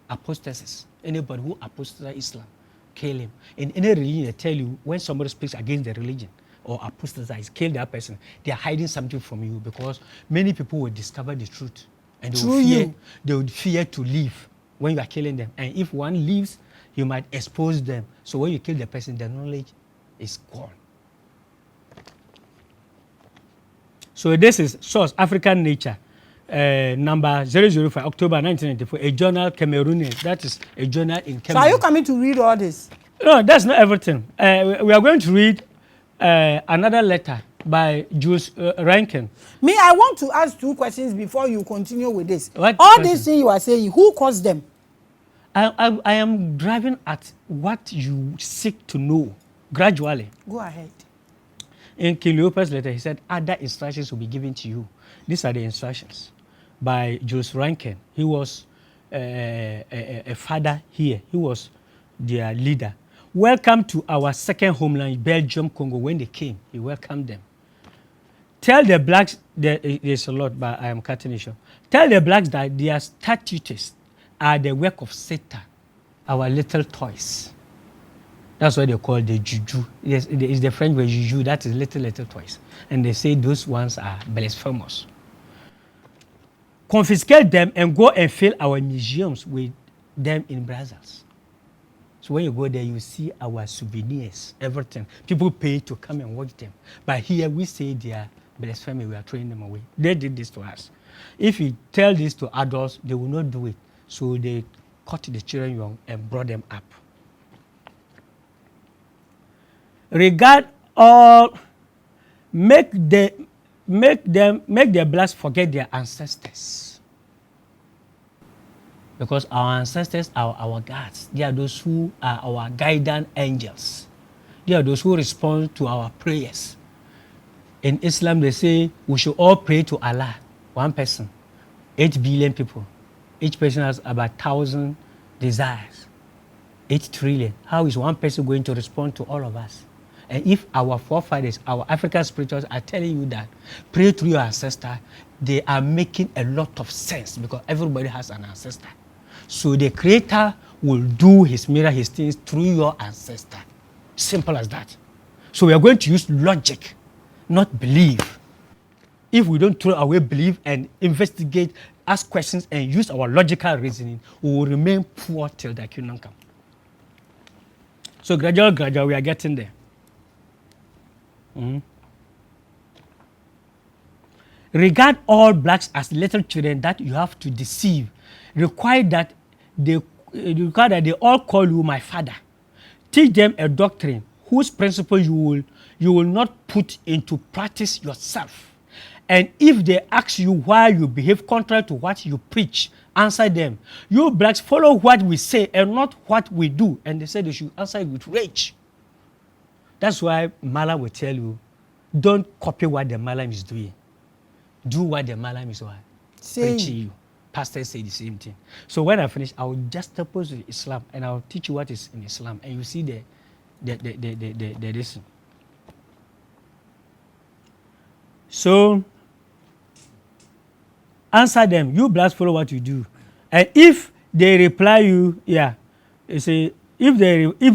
Apostates. Anybody who apostatizes Islam, kill him. In any religion, they tell you when somebody speaks against the religion, or apostatize, kill that person, they are hiding something from you, because many people will discover the truth and they would fear to leave when you are killing them. And if one leaves, you might expose them. So when you kill the person, the knowledge is gone. So this is Source African Nature, number 005, October 1994, a journal Cameroonian. That is a journal in Cameroon. So are you coming to read all this? No, that's not everything. We are going to read another letter by Jules Rankin. Me, I want to ask 2 questions before you continue with this. What all question? these things you are saying, who caused them? I am driving at what you seek to know gradually. Go ahead. In King Leopold's letter, he said, other instructions will be given to you. These are the instructions by Jules Rankin. He was a father here. He was their leader. Welcome to our second homeland, Belgium, Congo. When they came, he welcomed them. Tell the blacks, there's a lot, but I am cutting it short. Tell the blacks that their statutes are the work of Satan, our little toys. That's what they call the juju. Yes, it's the French word juju, that is little toys. And they say those ones are blasphemous. Confiscate them and go and fill our museums with them in Brussels. So when you go there, you see our souvenirs, everything. People pay to come and watch them. But here we say they are blasphemy, we are throwing them away. They did this to us. If you tell this to adults, they will not do it. So they caught the children young and brought them up. Regard all, make the blacks forget their ancestors. Because our ancestors are our gods. They are those who are our guidance angels. They are those who respond to our prayers. In Islam, they say we should all pray to Allah, one person, 8 billion people. Each person has about 1,000 desires, 8 trillion. How is one person going to respond to all of us? And if our forefathers, our African spirituals are telling you that pray through your ancestor, they are making a lot of sense, because everybody has an ancestor. So the Creator will do his miracle, his things through your ancestor. Simple as that. So we are going to use logic, not belief. If we don't throw away belief and investigate, ask questions, and use our logical reasoning, we will remain poor till the kingdom come. So gradually, we are getting there. Regard all blacks as little children that you have to deceive. Require that they all call you my father. Teach them a doctrine whose principle you will not put into practice yourself. And if they ask you why you behave contrary to what you preach, answer them. You blacks follow what we say and not what we do. And they said they should answer it with rage. That's why Malam will tell you, don't copy what the Malam is doing. Do what the Malam is preaching you. Pastors say the same thing. So when I finish, I will just oppose Islam and I will teach you what is in Islam, and you see the lesson. So answer them. You blacks follow what you do, and if they reply you, you say. If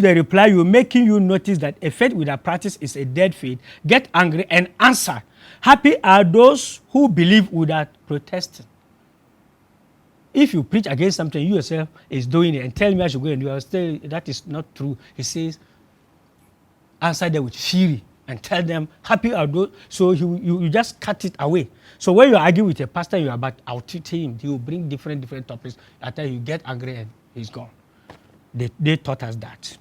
they reply you, making you notice that a faith without practice is a dead faith, get angry and answer. Happy are those who believe without protesting. If you preach against something, you yourself is doing it and tell me I should go and do it, I will say that is not true. He says, answer them with fury and tell them, happy are those. So you just cut it away. So when you argue with a pastor, you are about out to him. He will bring different topics. After you get angry and he's gone. They taught us that.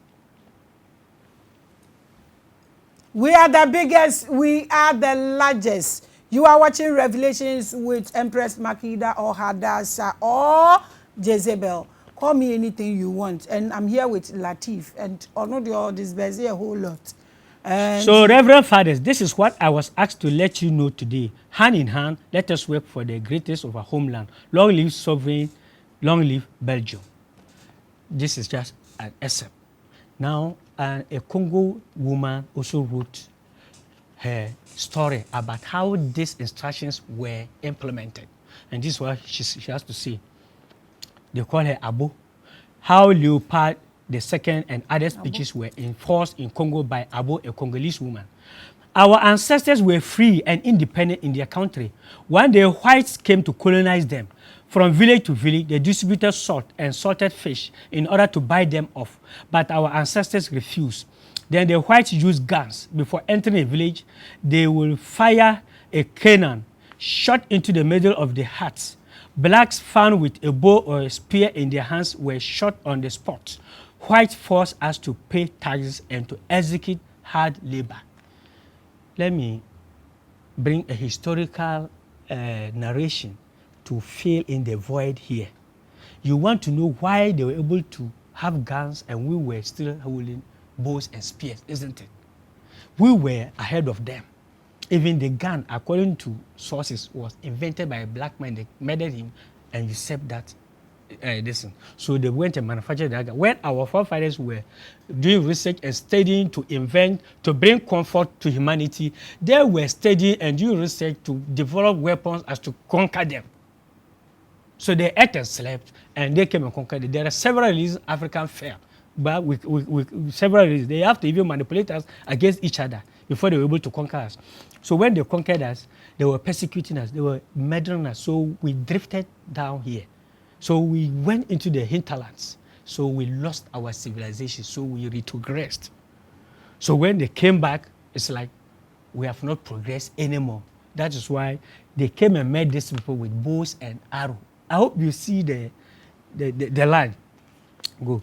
We are the biggest, we are the largest. You are watching Revelations with Empress Makida or Hadassah or Jezebel. Call me anything you want. And I'm here with Latif. And all this busy a whole lot. And so, Reverend Fathers, this is what I was asked to let you know today. Hand in hand, let us work for the greatest of our homeland. Long live sovereign, long live Belgium. This is just an excerpt. Now, a Congo woman also wrote her story about how these instructions were implemented. And this is what she has to say. They call her Abo. How Leopard II and other speeches were enforced in Congo by Abo, a Congolese woman. Our ancestors were free and independent in their country. When the whites came to colonize them, from village to village, they distributed salt and salted fish in order to buy them off. But our ancestors refused. Then the whites used guns. Before entering a village, they will fire a cannon shot into the middle of the huts. Blacks found with a bow or a spear in their hands were shot on the spot. Whites forced us to pay taxes and to execute hard labor. Let me bring a historical narration to fill in the void here. You want to know why they were able to have guns and we were still holding bows and spears, isn't it? We were ahead of them. Even the gun, according to sources, was invented by a black man. They murdered him and usurped that. So they went and manufactured that gun. When our forefathers were doing research and studying to invent, to bring comfort to humanity, they were studying and doing research to develop weapons as to conquer them. So they ate and slept, and they came and conquered it. There are several reasons African failed, but with several reasons. They have to even manipulate us against each other before they were able to conquer us. So when they conquered us, they were persecuting us, they were murdering us. So we drifted down here. So we went into the hinterlands. So we lost our civilization. So we retrogressed. So when they came back, it's like we have not progressed anymore. That is why they came and met these people with bows and arrows. I hope you see the line. Go.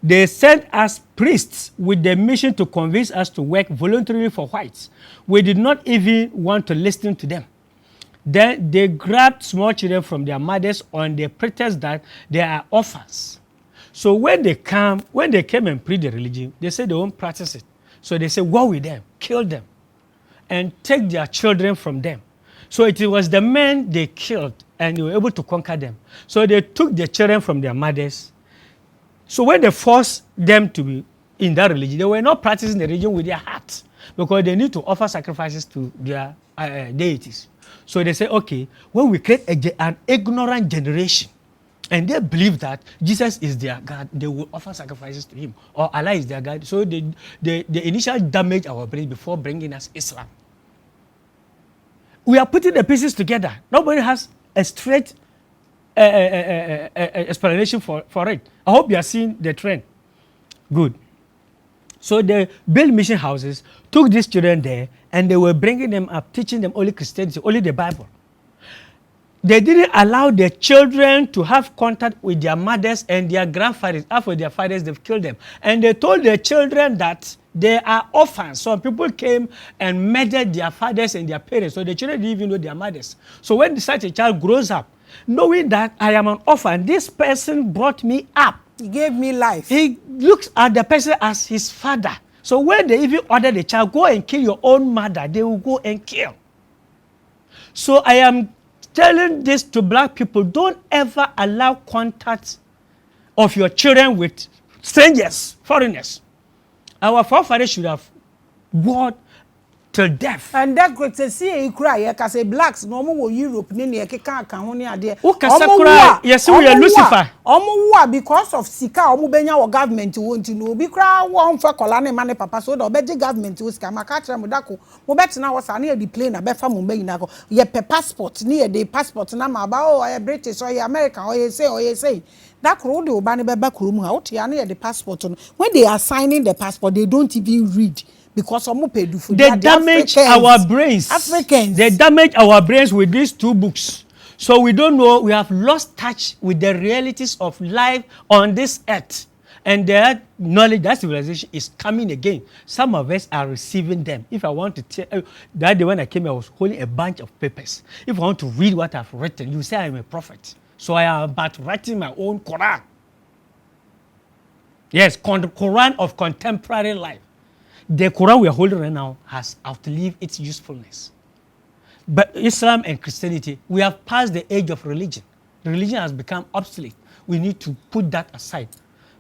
They sent us priests with the mission to convince us to work voluntarily for whites. We did not even want to listen to them. Then they grabbed small children from their mothers on the pretext that they are orphans. So when they came and preached the religion, they said they won't practice it. So they said, war with them, kill them, and take their children from them. So it was the men they killed, and they were able to conquer them. So they took the children from their mothers. So when they forced them to be in that religion, they were not practicing the religion with their heart, because they need to offer sacrifices to their deities. So they say, okay, when we create an ignorant generation, and they believe that Jesus is their God, they will offer sacrifices to him, or Allah is their God. So they initially damage our brain before bringing us Islam. We are putting the pieces together. Nobody has a straight explanation for it. I hope you are seeing the trend. Good. So they built mission houses, took these children there, and they were bringing them up, teaching them only Christianity, only the Bible. They didn't allow their children to have contact with their mothers and their grandfathers. After their fathers, they've killed them. And they told their children that they are orphans. Some people came and murdered their fathers and their parents. So the children didn't even know their mothers. So when such a child grows up, knowing that I am an orphan, this person brought me up. He gave me life. He looks at the person as his father. So when they even order the child, go and kill your own mother, they will go and kill. So I am telling this to black people: don't ever allow contact of your children with strangers, foreigners. Our forefathers should have warred till death. And that great to see a cry, because blacks no more Europe, Nini, can't count idea. Yes, we are Lucifer. Because of Sika, Omubenya or government won't you know, because one for Colane Mane Papa, so the better government was Kamakacha Mudako, Mobet now was near the plane, a befa Mumbeinago, ye passport, near the passport, Nama, or a British or American, or you say. That road will ban back room out, near the passport. When they are signing the passport, they don't even read. Because they damage our brains. Africans. They damage our brains with these two books. So we don't know, we have lost touch with the realities of life on this earth. And that knowledge, that civilization is coming again. Some of us are receiving them. If I want to tell, that day when I came, I was holding a bunch of papers. If I want to read what I've written, you say I'm a prophet. So I am about writing my own Quran. Yes, Quran of contemporary life. The Quran we are holding right now has outlived its usefulness. But Islam and Christianity, we have passed the age of religion. Religion has become obsolete. We need to put that aside.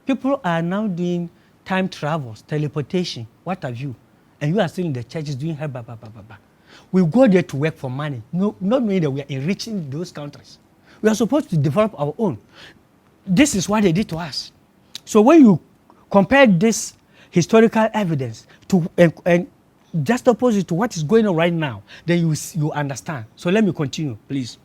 People are now doing time travels, teleportation, what have you. And you are still in the churches doing her, We go there to work for money, not knowing that we are enriching those countries. We are supposed to develop our own. This is what they did to us. So when you compare this historical evidence to and just opposite to what is going on right now, then you understand. So let me continue, please.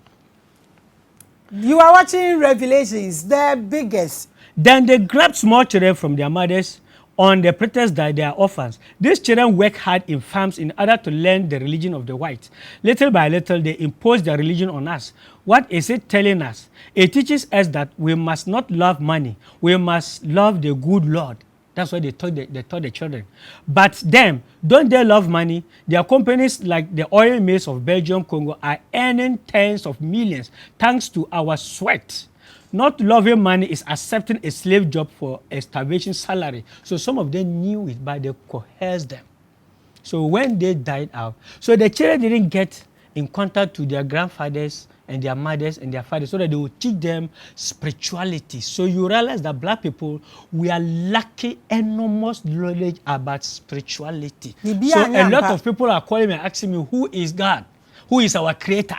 You are watching Revelations, the biggest. Then they grabbed small children from their mothers on the pretext that they are orphans. These children work hard in farms in order to learn the religion of the whites. Little by little, they impose their religion on us. What is it telling us? It teaches us that we must not love money. We must love the good Lord. That's what they taught the children. But them, don't they love money? Their companies like the oil mills of Belgium, Congo are earning tens of millions thanks to our sweat. Not loving money is accepting a slave job for a starvation salary. So some of them knew it, but they coerced them. So when they died out, so the children didn't get in contact with their grandfathers and their mothers and their fathers, so that they would teach them spirituality. So you realize that black people, we are lacking enormous knowledge about spirituality. So a lot of people are calling me and asking me, who is God? Who is our creator?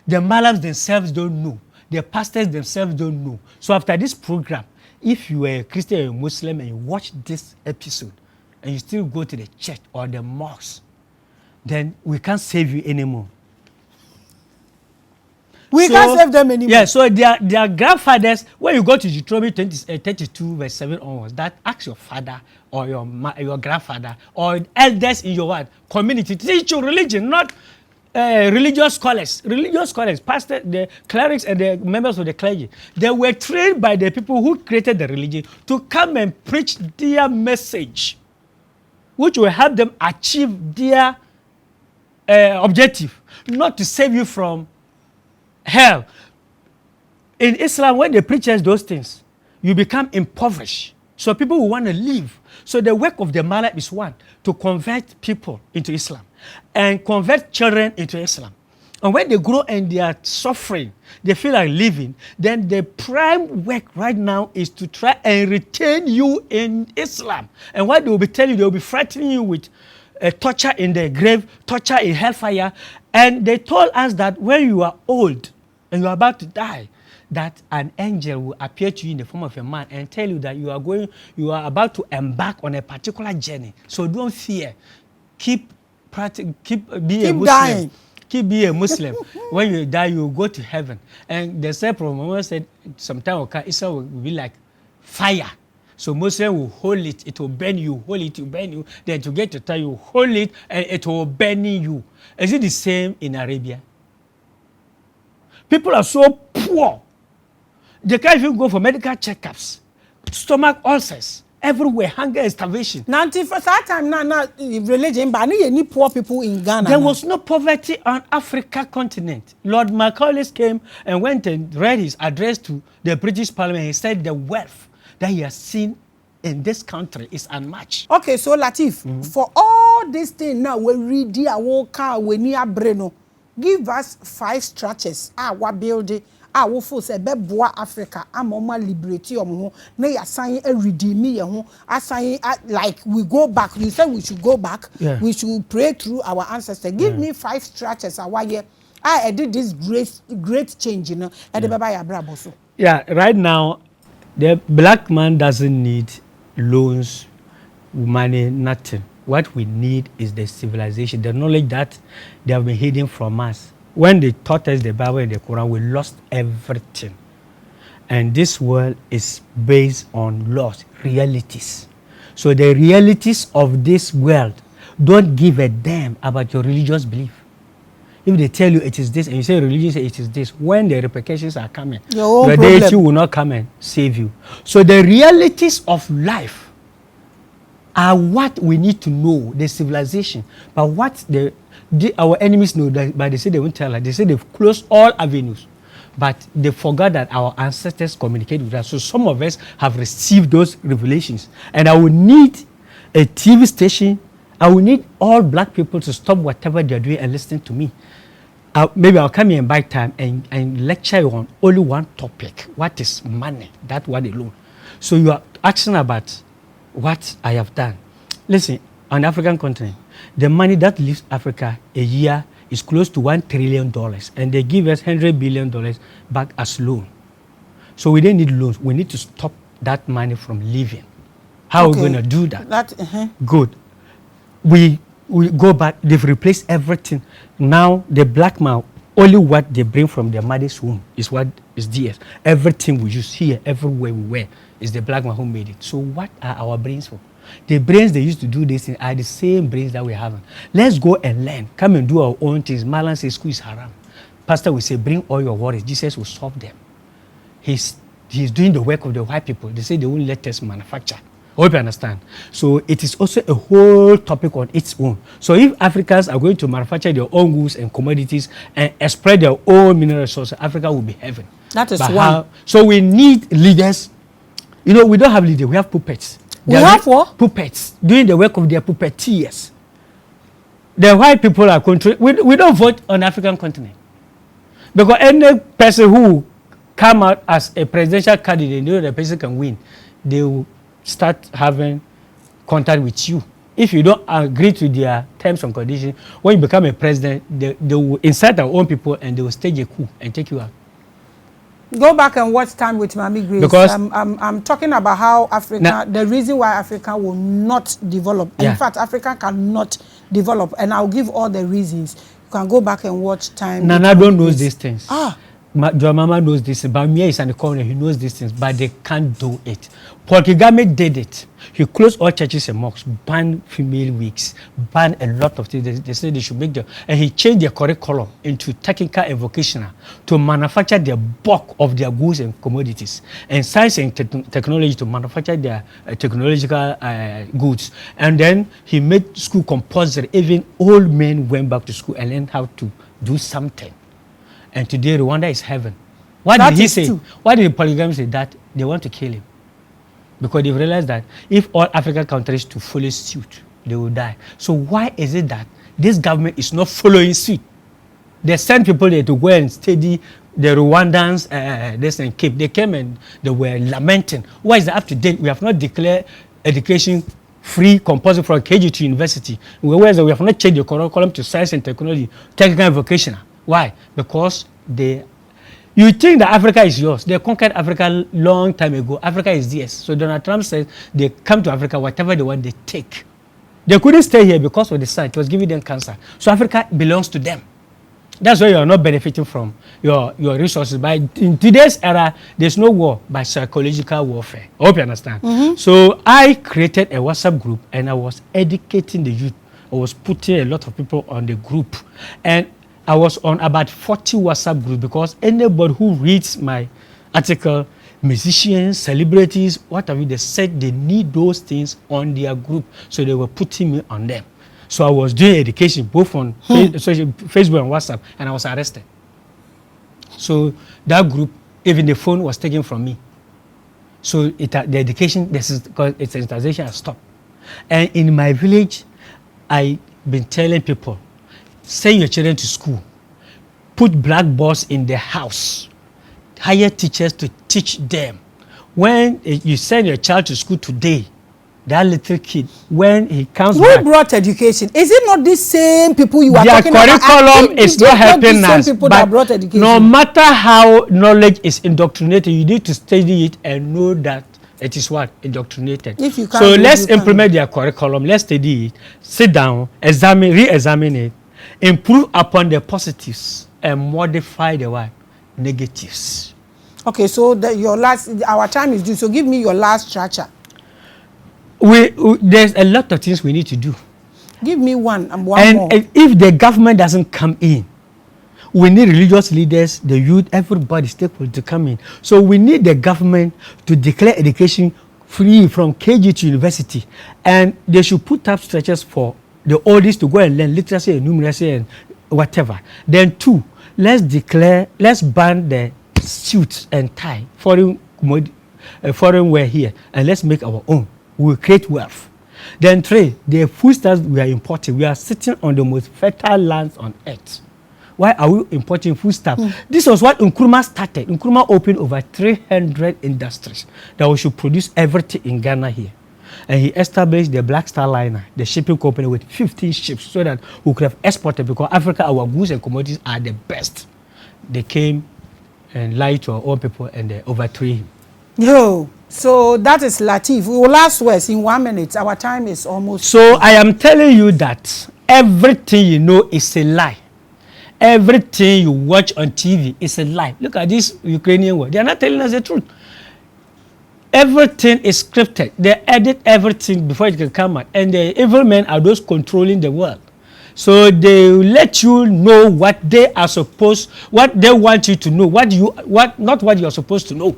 The Malams themselves don't know. The pastors themselves don't know. So after this program, if you are a Christian or a Muslim and you watch this episode and you still go to the church or the mosque, then we can't save you anymore. We can't save them anymore. Yeah, so their grandfathers, when you go to Deuteronomy 32 verse 7 onwards, that ask your father or your grandfather or elders in your community to teach you religion, not religious scholars. Religious scholars, pastors, the clerics and the members of the clergy, they were trained by the people who created the religion to come and preach their message, which will help them achieve their objective, not to save you from hell. In Islam, when they preach those things, you become impoverished. So people will want to live. So the work of the Mala is one, to convert people into Islam and convert children into Islam. And when they grow and they are suffering, they feel like living, then the prime work right now is to try and retain you in Islam. And what they will be telling you, they will be frightening you with torture in the grave, torture in hellfire. And they told us that when you are old and you are about to die, that an angel will appear to you in the form of a man and tell you that you are about to embark on a particular journey. So don't fear. Keep be a Muslim. Dying. Keep being a Muslim. When you die, you will go to heaven. And the same problem said sometime Islam will be like fire. So Muslim will hold it, it will burn you, hold it, it will burn you. Then to get to time, you hold it and it will burn you. Is it the same in Arabia? People are so poor. They can't even go for medical checkups. Stomach ulcers. Everywhere, hunger and starvation. For that time, not religion, but any poor people in Ghana. There was no poverty on Africa continent. Lord Macaulay came and went and read his address to the British Parliament. He said the wealth that he has seen in this country is unmatched. Okay, so Latif, for all these things now, we read our car, we need a brain. Give us 5 structures. Our building. Our force a beboa Africa, amoma liberate omo na ya sign a redeem ye ho assign like we go back. You said we should go back. Yeah. We should pray through our ancestors. Give me 5 structures I did this great change, you know. Yeah, right now the black man doesn't need loans, money, nothing. What we need is the civilization, the knowledge that they have been hidden from us. When they taught us the Bible and the Quran, we lost everything. And this world is based on lost realities. So the realities of this world don't give a damn about your religious belief. If they tell you it is this and you say religion say it is this, when the repercussions are coming, your deity will not come and save you. So the realities of life are what we need to know, the civilization. But what our enemies know, but they say they won't tell us. They say they've closed all avenues. But they forgot that our ancestors communicate with us. So some of us have received those revelations. And I will need a TV station. I will need all black people to stop whatever they're doing and listen to me. Maybe I'll come here and buy time and lecture you on only one topic. What is money? That one alone. So you are asking about what I have done. Listen, on the African continent, the money that leaves Africa a year is close to $1 trillion. And they give us $100 billion back as loan. So we don't need loans. We need to stop that money from leaving. How are we going to do that? Good. we go back. They've replaced everything. Now the black man, only what they bring from their mother's womb is what is theirs. Everything we use here, everywhere we wear, is the black man who made it. So what are our brains for? The brains they used to do this thing are the same brains that we have. Let's go and learn. Come and do our own things. Malan says school is haram. Pastor will say, bring all your worries. Jesus will solve them. He's doing the work of the white people. They say they won't let us manufacture. I hope you understand. So it is also a whole topic on its own. So if Africans are going to manufacture their own goods and commodities and spread their own mineral resources, Africa will be heaven. That is one. So we need leaders. You know, we don't have leaders. We have puppets. We have what? Puppets doing the work of their puppeteers. The white people are controlling. We don't vote on the African continent. Because any person who come out as a presidential candidate, know the person can win, they will start having contact with you. If you don't agree to their terms and conditions, when you become a president, they will incite their own people and they will stage a coup and take you out. Go back and watch Time with Maame Grace. Because I'm talking about how Africa, the reason why Africa will not develop. Yeah. In fact, Africa cannot develop. And I'll give all the reasons. You can go back and watch Time. Nana don't know these things. Your mama knows this. Bamia is in the corner. He knows these things, but they can't do it. Paul Kagame did it. He closed all churches and mosques, banned female wigs, banned a lot of things. They said they should make them. And he changed their curriculum into technical and vocational to manufacture the bulk of their goods and commodities, and science and technology to manufacture their technological goods. And then he made school compulsory. Even old men went back to school and learned how to do something. And today Rwanda is heaven. What did he say? Why did Paul Kagame say that? They want to kill him. Because they realized that if all African countries to follow suit, they will die. So why is it that this government is not following suit? They send people there to go and study the Rwandans, this and Cape. They came and they were lamenting. Why is that up to date? We have not declared education free, compulsory from KG to university. Whereas we have not changed the curriculum to science and technology, technical and vocational. Why? Because you think that Africa is yours. They conquered Africa long time ago. Africa is theirs. So Donald Trump says they come to Africa, whatever they want, they take. They couldn't stay here because of the sun. It was giving them cancer. So Africa belongs to them. That's why you are not benefiting from your resources. But in today's era, there's no war by psychological warfare. I hope you understand. Mm-hmm. So I created a WhatsApp group and I was educating the youth. I was putting a lot of people on the group. And I was on about 40 WhatsApp groups because anybody who reads my article, musicians, celebrities, whatever, they said they need those things on their group. So they were putting me on them. So I was doing education both on Facebook and WhatsApp, and I was arrested. So that group, even the phone was taken from me. So the education, because its installation has stopped. And in my village, I've been telling people, send your children to school, put blackboards in the house, hire teachers to teach them. When you send your child to school today, that little kid, when he comes back... Who brought education? Is it not the same people you are talking about? Their curriculum is not helping us. People that brought education. No matter how knowledge is indoctrinated, you need to study it and know that it is what? Indoctrinated. If you so let's implement their curriculum, let's study it, sit down, examine, re-examine it, improve upon the positives and modify the what? Negatives. Okay, so our time is due. So give me your last structure. There's a lot of things we need to do. Give me one and one more. And if the government doesn't come in, we need religious leaders, the youth, everybody, stakeholders to come in. So we need the government to declare education free from KG to university, and they should put up structures for the oldies to go and learn literacy and numeracy and whatever. Then two, let's ban the suits and tie, foreign wear here, and let's make our own. We will create wealth. Then three, the foodstuffs we are importing. We are sitting on the most fertile lands on earth. Why are we importing foodstuffs? This was what Nkrumah started. Nkrumah opened over 300 industries that we should produce everything in Ghana here. And he established the Black Star Liner, the shipping company with 15 ships, so that we could have exported, because Africa, our goods and commodities are the best. They came and lied to our own people and they overthrew him. Yo. So that is Latif. We will last words in 1 minute. Our time is almost. So I am telling you that everything you know is a lie. Everything you watch on TV is a lie. Look at this Ukrainian war. They are not telling us the truth. Everything is scripted. They edit everything before it can come out. And the evil men are those controlling the world. So they let you know what they are supposed, what they want you to know, not what you are supposed to know.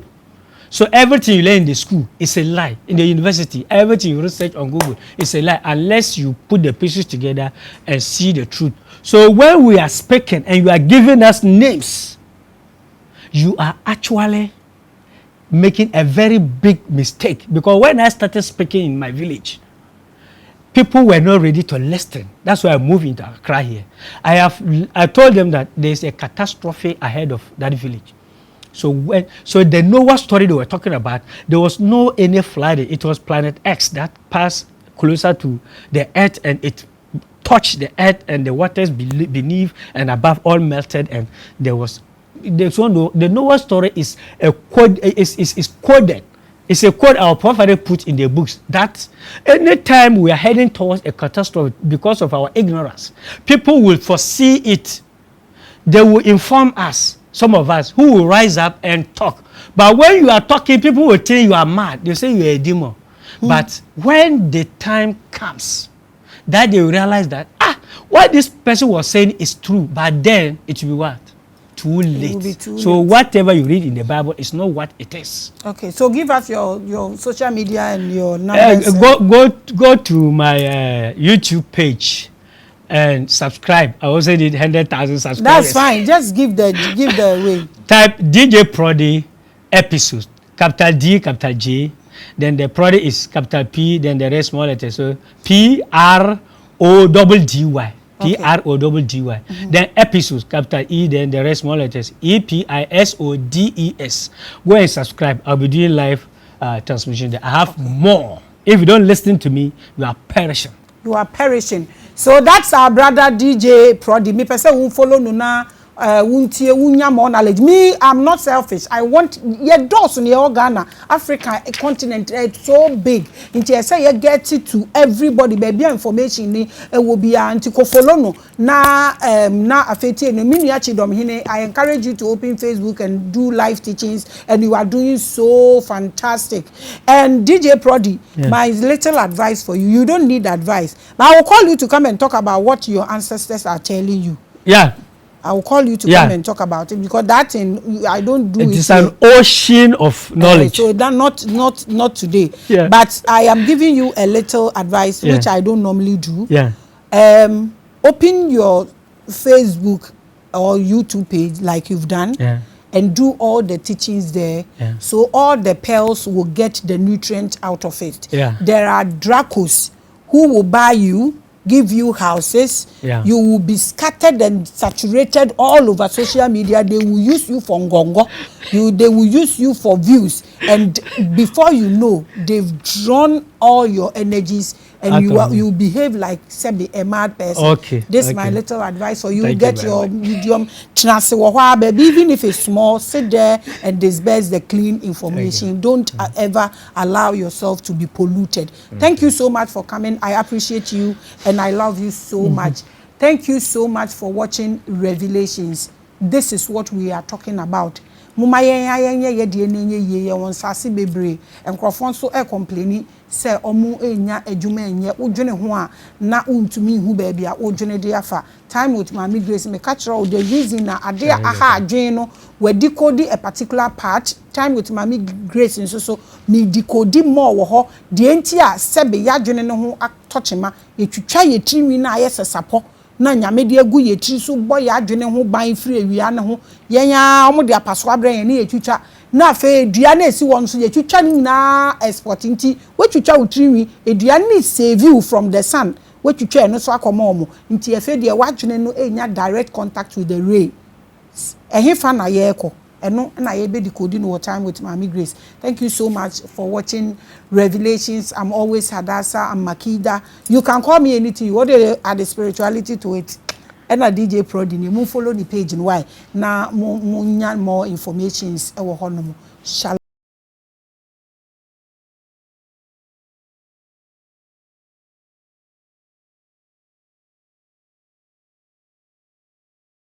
So everything you learn in the school is a lie. In the university, everything you research on Google is a lie unless you put the pieces together and see the truth. So when we are speaking and you are giving us names, you are actually making a very big mistake. Because when I started speaking in my village, people were not ready to listen. That's why I moved into Accra here. I told them that there's a catastrophe ahead of that village. So the Noah story they were talking about, there was no any flooding. It was planet X that passed closer to the earth, and it touched the earth, and the waters beneath and above all melted, and there was the Noah story is a code, is coded. It's a code our prophet put in the books that anytime we are heading towards a catastrophe because of our ignorance, people will foresee it. They will inform us. Some of us who will rise up and talk. But when you are talking, people will think you are mad. They say you are a demon. But when the time comes, that they will realize that, what this person was saying is true. But then it will be what? Too late. It will be too late. Whatever you read in the Bible is not what it is. Okay, so give us your social media and your numbers. Go to my YouTube page and subscribe. I also did 100,000 subscribers. That's fine. Just give the way. Type DJ Prody episodes. Capital D, capital J. Then the Prody is capital P. Then the rest small letters. So P-R-O-D-D-Y. P-R-O-D-D-Y. Then episodes, capital E. Then the rest small letters. E-P-I-S-O-D-E-S. Go and subscribe. I'll be doing live transmission there. I have more. If you don't listen to me, you are perishing. You are perishing. So that's our brother DJ Prody. Me person who follow Nuna, wunya more knowledge. Me, I'm not selfish. I want ye doors in your Ghana, Africa continent. It's so big. Into I say you get it to everybody. Baby information ni will be anti follow no na afeti no mini achidom hine. I encourage you to open Facebook and do live teachings, and you are doing so fantastic. And DJ Prody, my little advice for you. You don't need advice. But I will call you to come and talk about what your ancestors are telling you. Yeah. I will call you to come and talk about it, because that thing I don't do it. It is an ocean of knowledge. So that not today. Yeah. But I am giving you a little advice, which I don't normally do. Yeah. Open your Facebook or YouTube page like you've done. Yeah. And do all the teachings there. Yeah. So all the pearls will get the nutrient out of it. Yeah. There are dracos who will buy you, give you houses. Yeah. You will be scattered and saturated all over social media. They will use you for ngongo. They will use you for views. And before you know, they've drawn all your energies, and you behave like a mad person. Okay. This is my little advice for you. Thank get you your medium, baby. Even if it's small, sit there and disperse the clean information. Don't ever allow yourself to be polluted. Thank you so much for coming. I appreciate you and I love you so much. Thank you so much for watching Revelations. This is what we are talking about. Muma ye die nenye ye won sase bebre enkrofon so e complaini se omu enya adwuma enye wodwene ho a na untumi hu ba bia wodwene de afa time with Maame Grace me catch the reason na ade aha adwen no we decode a particular part. Time with Maame Grace so me decode more wo ho de enti a sebe ya adwene no ho atochema etwitwa ye trinwi na aye sesapo na nyame de agu ye tiri so boy adwene ho ban free awia ne ho yenya omo de apaso abran ye ne etwitwa na fe dua na esi won so ye twitwa ni na export nti we twitwa utrinwi edua ni save you from the sun we twitwa no so akoma omo nti ye fe de wadwene no enya direct contact with the ray ehefa na ye ekọ eno na ye be decoding no time with Maame Grace. Thank you so much for watching Revelations. I'm always Hadassa. I'm Makida. You can call me anything. You want to add the spirituality to it. And a DJ Prody, you follow the page and why now more information. Shalom.